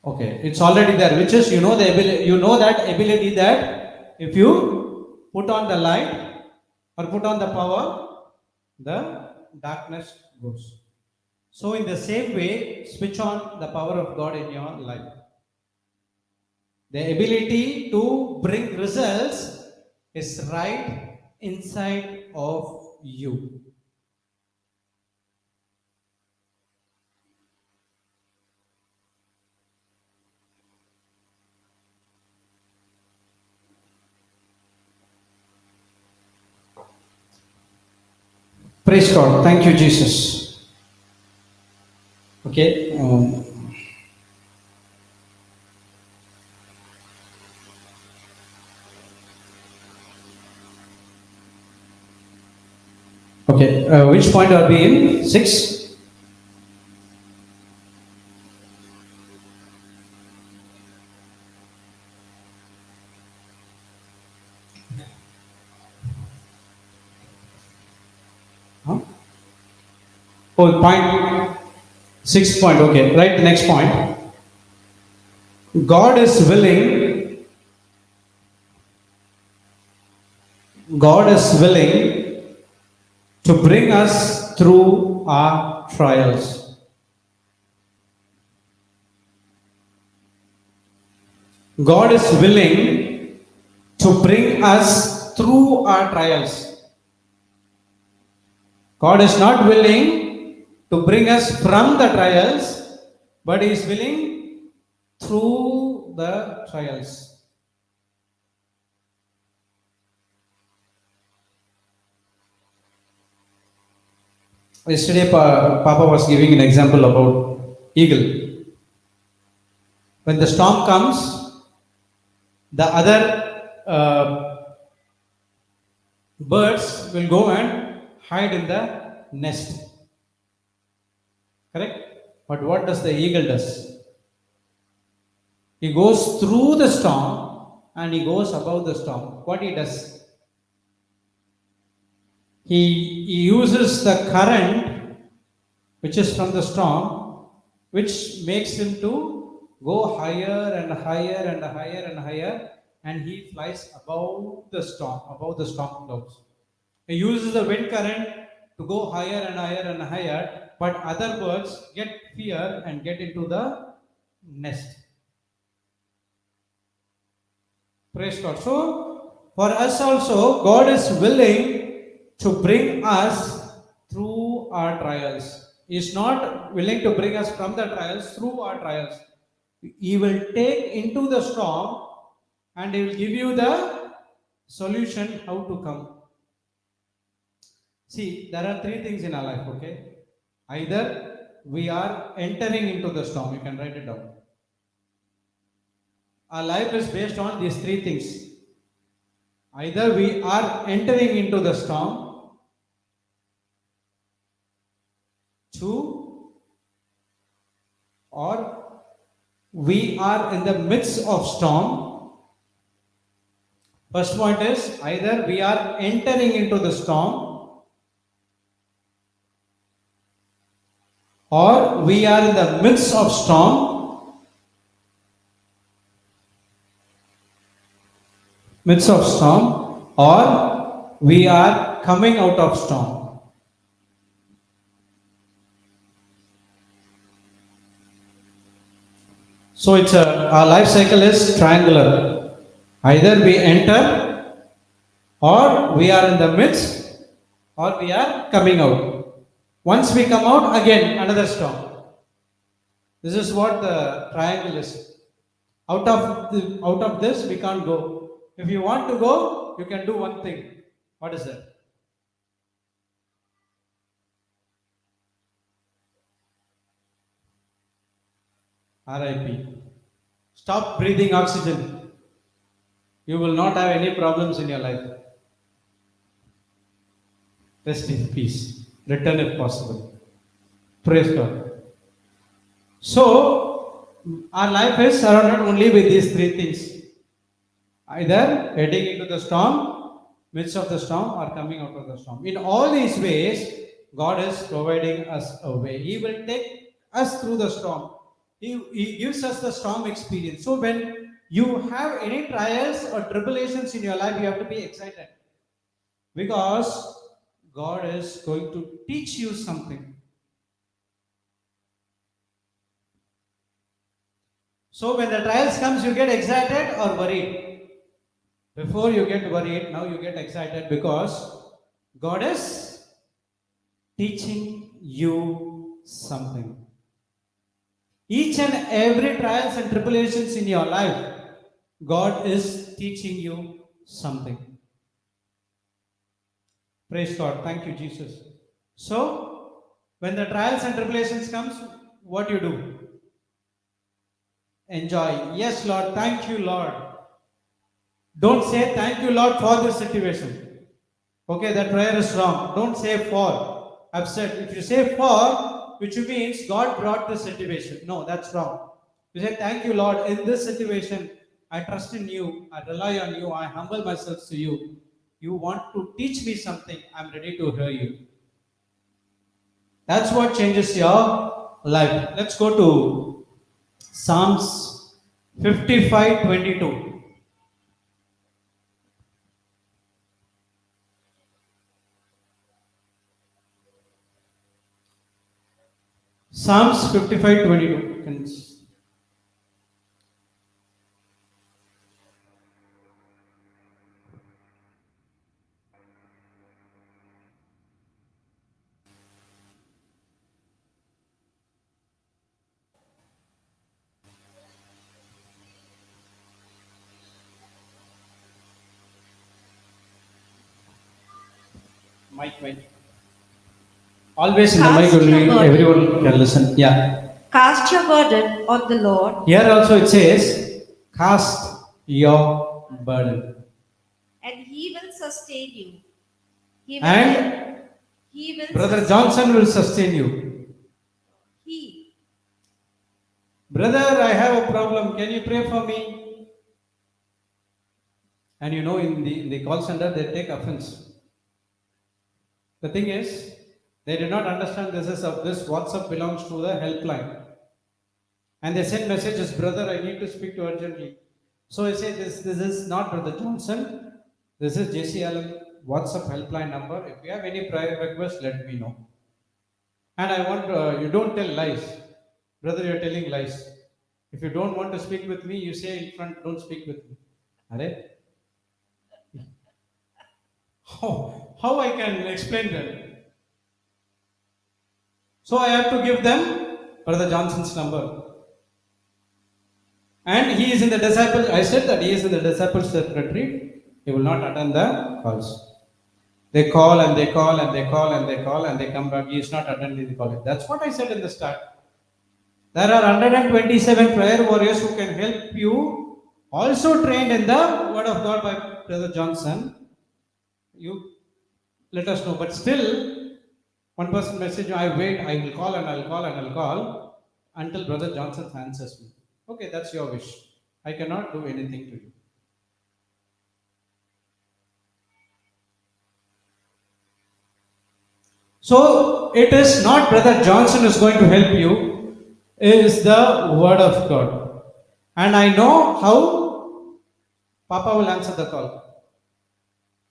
Okay, it's already there. Which is, the ability. You know that ability that if you put on the light or put on the power, the darkness goes. So, in the same way, switch on the power of God in your life. The ability to bring results is right inside of you. Praise God. Thank you, Jesus. Okay. Okay. Which point are we in? 6. Huh? Oh, point 6 point. Okay. Right. The next point. God is willing. God is willing to bring us through our trials. God is willing to bring us through our trials. God is not willing to bring us from the trials, but He is willing through the trials. Yesterday, Papa was giving an example about eagle. When the storm comes, the other birds will go and hide in the nest. Correct? But what does the eagle does? He goes through the storm and he goes above the storm. What he does? He uses the current which is from the storm, which makes him to go higher and higher and higher and higher, and he flies above the storm clouds. He uses the wind current to go higher and higher and higher, but other birds get fear and get into the nest. Praise God. So, for us also, God is willing to bring us through our trials. He is not willing to bring us from the trials, through our trials. He will take into the storm and He will give you the solution how to come. See, there are 3 things in our life, okay? Either we are entering into the storm, you can write it down. Our life is based on these 3 things. Either we are entering into the storm, 2, or we are in the midst of storm. First point is either we are entering into the storm or we are in the midst of storm. Midst of storm, or we are coming out of storm. So our life cycle is triangular. Either we enter, or we are in the midst, or we are coming out. Once we come out, again another storm. This is what the triangle is. Out of this, we can't go. If you want to go, you can do one thing. What is that? RIP. Stop breathing oxygen. You will not have any problems in your life. Rest in peace. Return if possible. Praise God. So, our life is surrounded only with these three things. Either heading into the storm, midst of the storm, or coming out of the storm. In all these ways, God is providing us a way. He will take us through the storm. He gives us the storm experience. So when you have any trials or tribulations in your life, you have to be excited. Because God is going to teach you something. So when the trials comes, you get excited or worried. Before you get worried, now you get excited because God is teaching you something. Each and every trials and tribulations in your life, God is teaching you something. Praise God. Thank you, Jesus. So, when the trials and tribulations comes, what you do? Enjoy. Yes, Lord. Thank you, Lord. Don't say thank you, Lord, for this situation. Okay, that prayer is wrong. Don't say for. I've said, if you say for, which means God brought this situation. No, that's wrong. You say, thank you, Lord, in this situation, I trust in you, I rely on you, I humble myself to you. You want to teach me something, I'm ready to hear you. That's what changes your life. Let's go to Psalms 55:22. Psalms 55:22. Mic, mic. Always in the mic Cast only, your burden. everyone can listen. Yeah. Cast your burden on the Lord, Here also it says, cast your burden. and He will sustain you. He will. And He will. Brother Johnson will sustain you. He. Brother, I have a problem. Can you pray for me? And in the call center, they take offense. The thing is, they did not understand this WhatsApp belongs to the helpline. And they send messages, brother, I need to speak to urgently. So I say, this is not Brother Johnson. This is JCILM WhatsApp helpline number. If you have any prayer request, let me know. And I want, you don't tell lies. Brother, you're telling lies. If you don't want to speak with me, you say in front, don't speak with me. Are? How I can explain that? So I have to give them Brother Johnson's number. And he is in the disciple. I said that he is in the disciple secretary. He will not attend the calls. They call and they call and they call and they call and they come back. He is not attending the call. That's what I said in the start. There are 127 prayer warriors who can help you, also trained in the Word of God by Brother Johnson. You let us know. But still, one person message, I wait, I will call and I'll call and I'll call until Brother Johnson answers me. Okay, that's your wish. I cannot do anything to you. So it is not Brother Johnson who is going to help you, it is the Word of God. And I know how Papa will answer the call.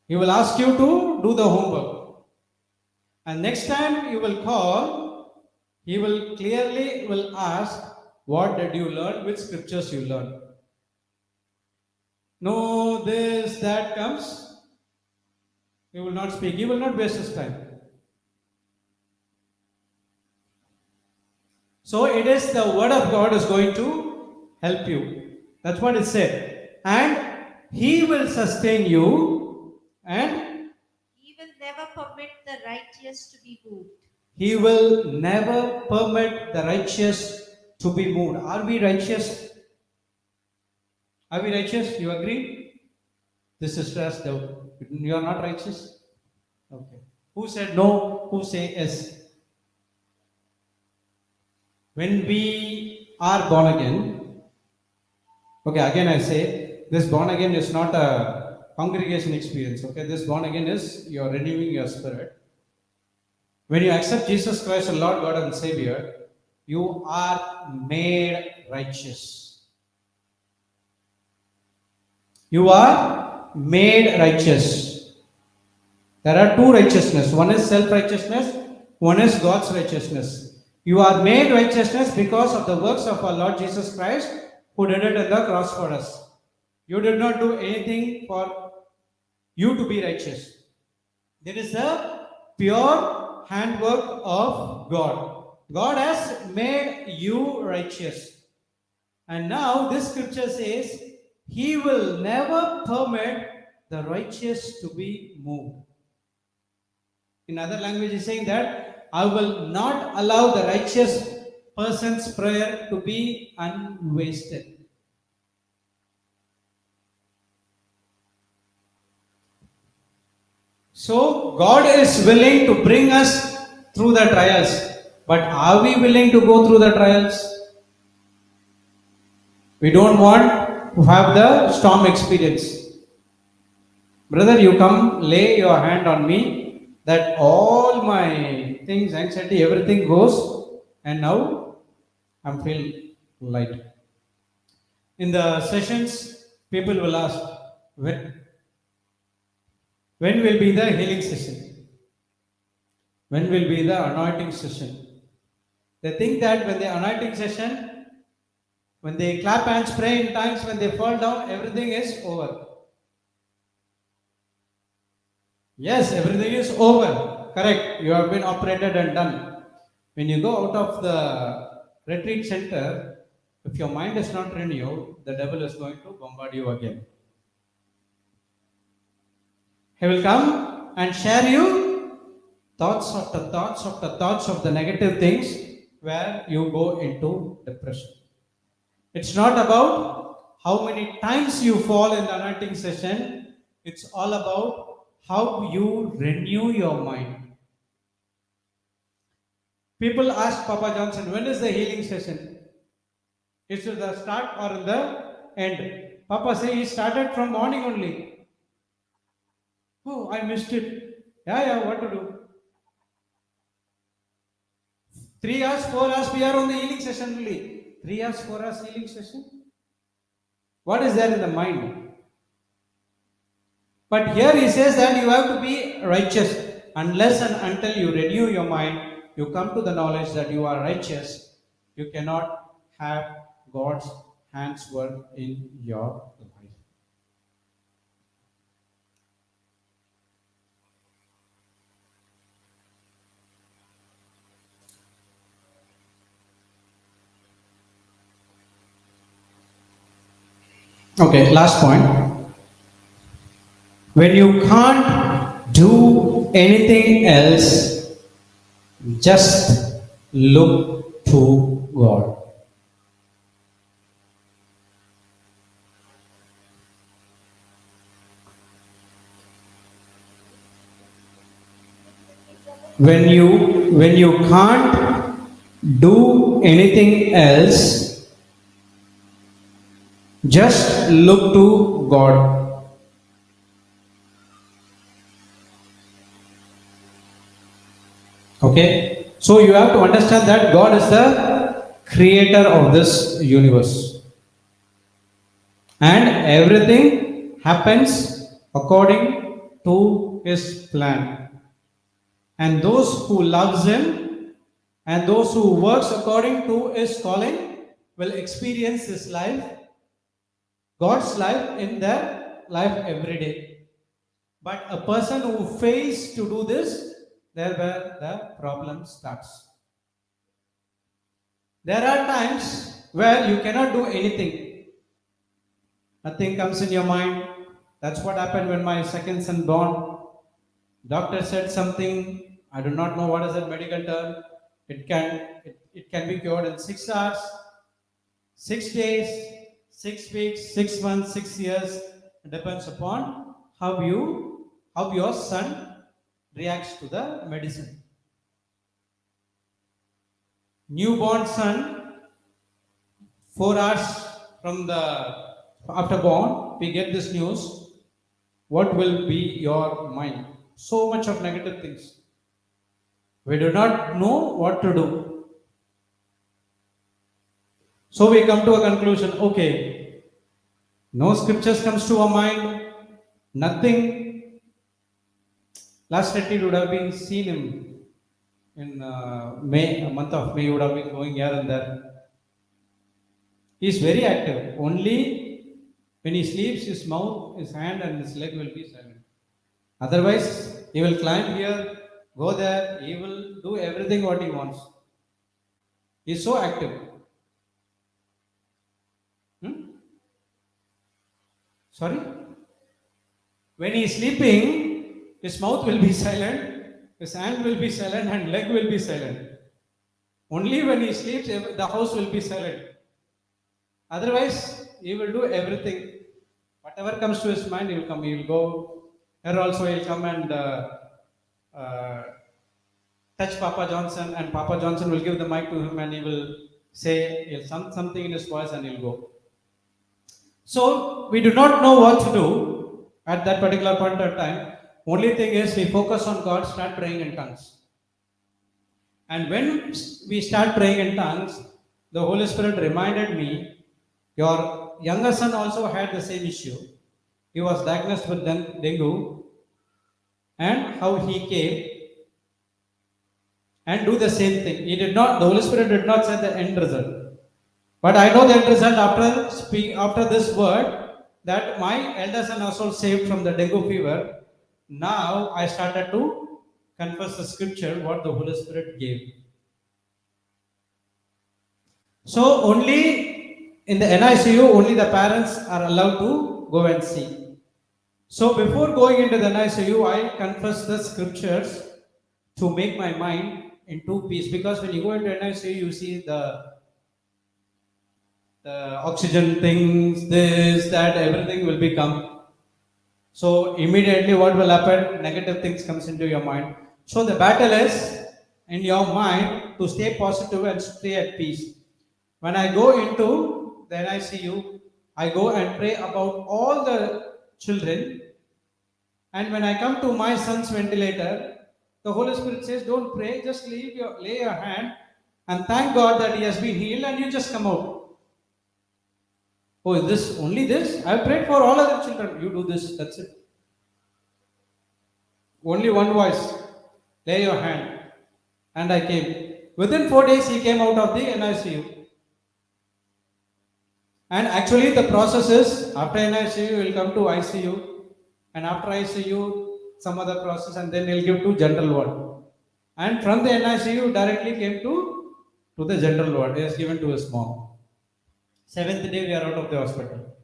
He will ask you to do the homework. And next time you will call, he will clearly ask, What did you learn? Which scriptures you learned? No, this, that comes. He will not speak. He will not waste his time. So it is the word of God is going to help you. That's what it said. And he will sustain you, and He will never permit the righteous to be moved. he will never permit the righteous to be moved. Are we righteous? Are we righteous? You agree? This is just you are not righteous? Okay. Who said no? Who say yes? When we are born again, okay, again I say, this born again is not a congregation experience, okay? This born again is you're renewing your spirit. When you accept Jesus Christ, the Lord God and Savior, you are made righteous. You are made righteous. There are two righteousness. One is self-righteousness, one is God's righteousness. You are made righteousness because of the works of our Lord Jesus Christ, who did it on the cross for us. You did not do anything for you to be righteous. There is a pure handwork of God. God has made you righteous. And now this scripture says, he will never permit the righteous to be moved. In other language, is saying that I will not allow the righteous person's prayer to be unwasted. So God is willing to bring us through the trials. But are we willing to go through the trials? We don't want to have the storm experience. Brother, you come, lay your hand on me, that all my things, anxiety, everything goes, and now I'm feeling light. In the sessions, people will ask, when will be the healing session? When will be the anointing session? They think that when the anointing session, when they clap hands, pray in tongues, when they fall down, everything is over. Yes, everything is over. Correct. You have been operated and done. When you go out of the retreat center, if your mind is not renewed, the devil is going to bombard you again. He will come and share you thoughts after thoughts after thoughts of the negative things where you go into depression. It's not about how many times you fall in the anointing session. It's all about how you renew your mind. People ask Papa Johnson, when is the healing session? Is it the start or in the end? Papa say he started from morning only. Oh, I missed it. Yeah, what to do? 3 hours, 4 hours, we are on the healing session only. 3 hours, 4 hours healing session? What is there in the mind? But here he says that you have to be righteous. Unless and until you renew your mind, you come to the knowledge that you are righteous, you cannot have God's hands work in your life. Okay, last point. When you can't do anything else, just look to God. When you can't do anything else, just look to God. Okay, so you have to understand that God is the creator of this universe, and everything happens according to His plan. And those who loves Him and those who works according to His calling, will experience this life, God's life in their life every day. But a person who fails to do this, there where the problem starts. There are times where you cannot do anything. Nothing comes in your mind. That's what happened when my second son born. Doctor said something. I do not know what is that medical term. It can be cured in 6 hours, 6 days, 6 weeks, 6 months, 6 years. It depends upon how your son reacts to the medicine. Newborn son, 4 hours from the after born, we get this news. What will be your mind? So much of negative things. We do not know what to do. So we come to a conclusion. Okay, no scriptures comes to our mind. Nothing. Last retreat would have been seen him in May, a month of May. Would have been going here and there. He is very active. Only when he sleeps, his mouth, his hand, and his leg will be silent. Otherwise, he will climb here, go there. He will do everything what he wants. He is so active. Sorry? When he is sleeping, his mouth will be silent, his hand will be silent, and leg will be silent. Only when he sleeps, the house will be silent. Otherwise, he will do everything. Whatever comes to his mind, he will come. He will go. Here also, he will come and touch Papa Johnson, and Papa Johnson will give the mic to him, and he will say something in his voice, and he'll go. So we do not know what to do at that particular point of time. Only thing is we focus on God, start praying in tongues. And when we start praying in tongues, the Holy Spirit reminded me, your younger son also had the same issue. He was diagnosed with dengue, and how he came and do the same thing. The Holy Spirit did not say the end result. But I know the end result after this word, that my elder son also saved from the dengue fever. Now I started to confess the scripture what the Holy Spirit gave. So only in the NICU, only the parents are allowed to go and see. So before going into the NICU, I confess the scriptures to make my mind into peace. Because when you go into NICU, you see the oxygen things, this, that, everything will become. So immediately what will happen? Negative things comes into your mind. So the battle is in your mind to stay positive and stay at peace. When I go into the NICU, I go and pray about all the children. And when I come to my son's ventilator, the Holy Spirit says, don't pray, just lay your hand and thank God that he has been healed, and you just come out. Oh, is this only this? I prayed for all other children. You do this, that's it. Only one voice. Lay your hand. And I came. Within 4 days, he came out of the NICU. And actually, the process is after NICU, you will come to ICU. And after ICU, some other process, and then he'll give to general ward. And from the NICU, directly came to the general ward. He has given to his mom. 7th day, we are out of the hospital.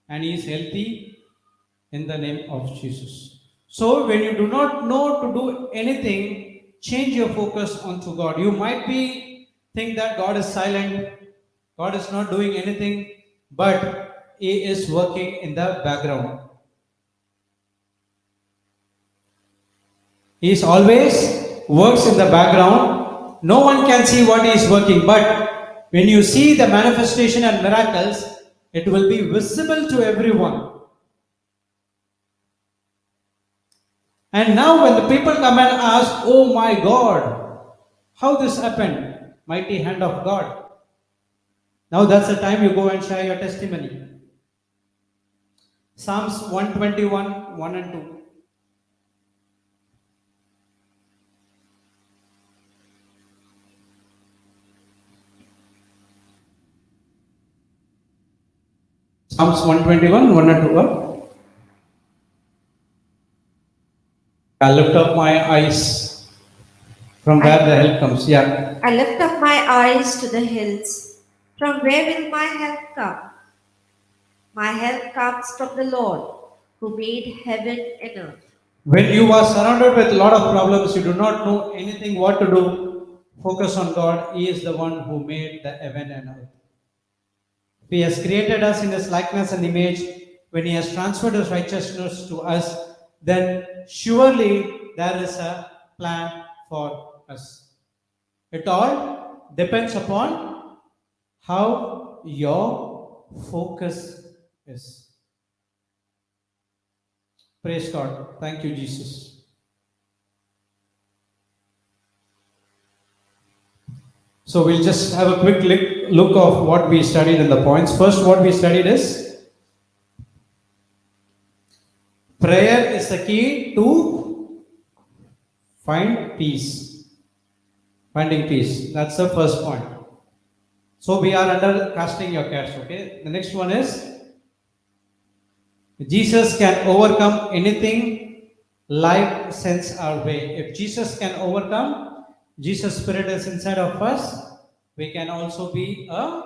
And he is healthy in the name of Jesus. So, when you do not know to do anything, change your focus onto God. You might think that God is silent, God is not doing anything, but He is working in the background. He is always works in the background. No one can see what He is working, but when you see the manifestation and miracles, it will be visible to everyone. And now when the people come and ask, oh my God, how this happened? Mighty hand of God. Now that's the time you go and share your testimony. Psalms 121, 1 and 2. Psalms 121, 1 and 2. I lift up my eyes from where the help comes. Yeah. I lift up my eyes to the hills. From where will my help come? My help comes from the Lord, who made heaven and earth. When you are surrounded with a lot of problems, you do not know anything what to do, focus on God. He is the one who made the heaven and earth. He has created us in His likeness and image. When He has transferred His righteousness to us, then surely there is a plan for us. It all depends upon how your focus is. Praise God. Thank you, Jesus. So we'll just have a quick look of what we studied in the points. First, what we studied is prayer is the key to find peace. Finding peace. That's the first point. So we are under casting your cares. Okay. The next one is Jesus can overcome anything life sends our way. If Jesus can overcome, Jesus' Spirit is inside of us, we can also be a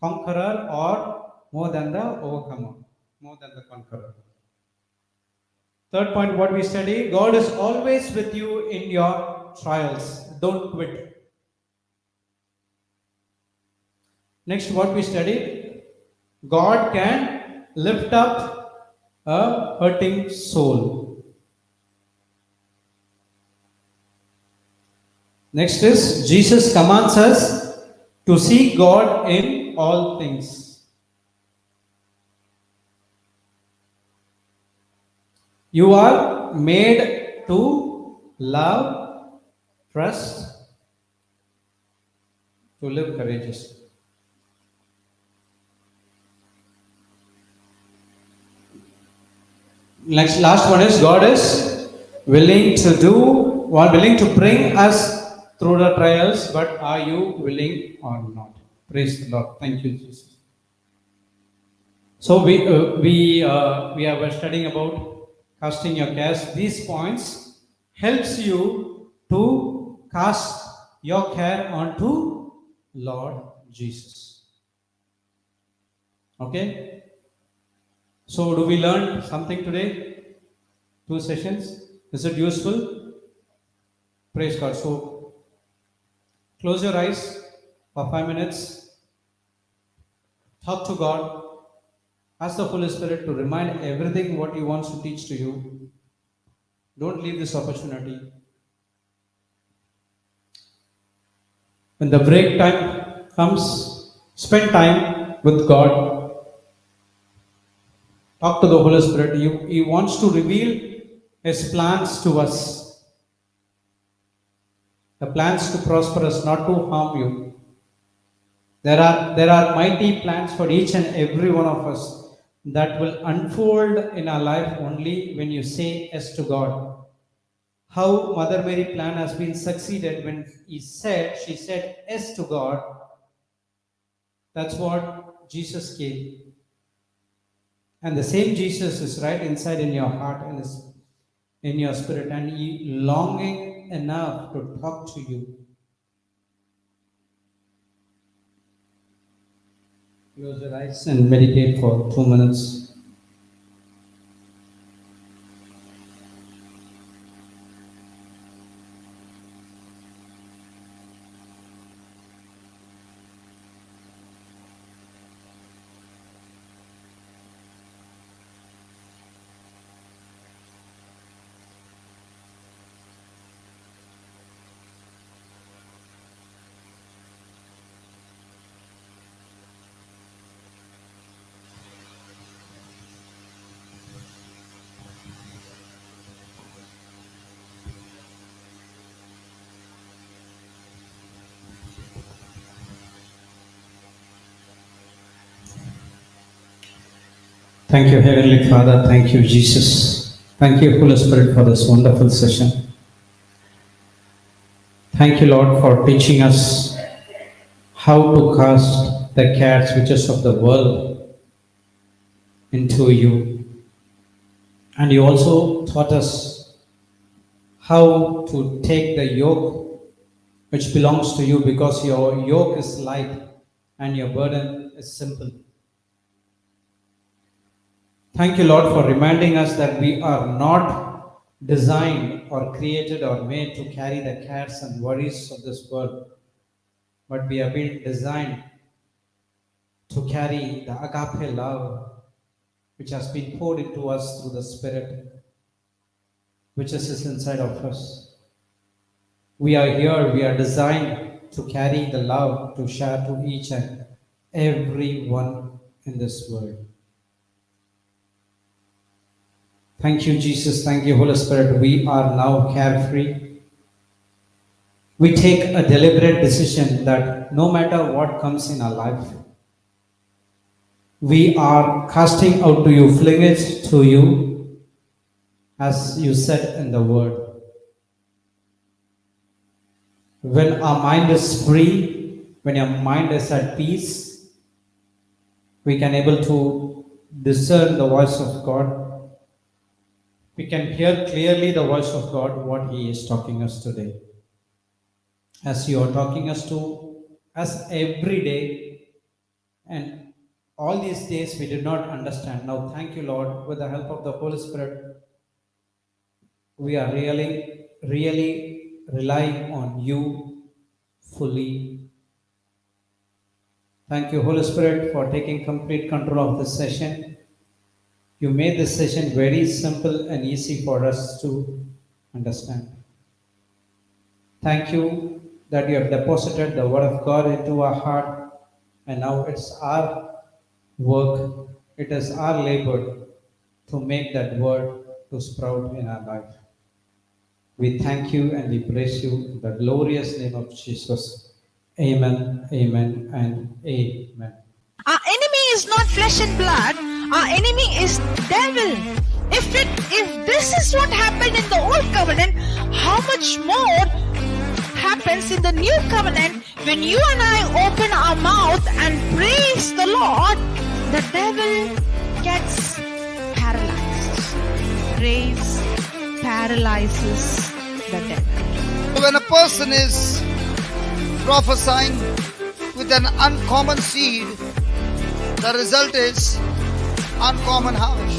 conqueror or more than the overcomer, more than the conqueror. Third point, what we study, God is always with you in your trials. Don't quit. Next, what we study, God can lift up a hurting soul. Next is Jesus commands us to seek God in all things. You are made to love, trust, to live courageously. Next, last one is God is willing to bring us through the trials, but are you willing or not? Praise the Lord. Thank you, Jesus. So we were studying about casting your cares. These points helps you to cast your care onto Lord Jesus. Okay. So do we learn something today? 2 sessions. Is it useful? Praise God. So close your eyes for 5 minutes. Talk to God. Ask the Holy Spirit to remind everything what He wants to teach to you. Don't leave this opportunity. When the break time comes, spend time with God. Talk to the Holy Spirit. He wants to reveal His plans to us. The plans to prosper us, not to harm you. There are mighty plans for each and every one of us that will unfold in our life only when you say yes to God. How Mother Mary plan has been succeeded when she said yes to God. That's what Jesus came. And the same Jesus is right inside in your heart and is in your spirit, and He longing enough to talk to you. Close your eyes and meditate for 2 minutes. Thank you, Heavenly Father. Thank you, Jesus. Thank you, Holy Spirit, for this wonderful session. Thank you, Lord, for teaching us how to cast the cares which is of the world into you. And you also taught us how to take the yoke which belongs to you, because your yoke is light and your burden is simple. Thank you, Lord, for reminding us that we are not designed or created or made to carry the cares and worries of this world, but we have been designed to carry the agape love which has been poured into us through the Spirit, which is inside of us. We are here, we are designed to carry the love to share to each and every one in this world. Thank you, Jesus. Thank you, Holy Spirit. We are now carefree. We take a deliberate decision that no matter what comes in our life, we are casting out to you, fling it to you, as you said in the word. When our mind is free, when your mind is at peace, we can able to discern the voice of God. We can hear clearly the voice of God, what He is talking us today. As you are talking us to us every day, and all these days we did not understand. Now, thank you, Lord, with the help of the Holy Spirit, we are really, really relying on you fully. Thank you, Holy Spirit, for taking complete control of this session. You made this session very simple and easy for us to understand. Thank you that you have deposited the Word of God into our heart, and now it's our work, it is our labor to make that Word to sprout in our life. We thank you and we praise you in the glorious name of Jesus. Amen, amen, and amen. Our enemy is not flesh and blood. Our enemy is devil. If this is what happened in the old covenant, how much more happens in the new covenant when you and I open our mouth and praise the Lord? The devil gets paralyzed. Praise paralyzes the devil. When a person is prophesying with an uncommon seed, the result is uncommon harvest.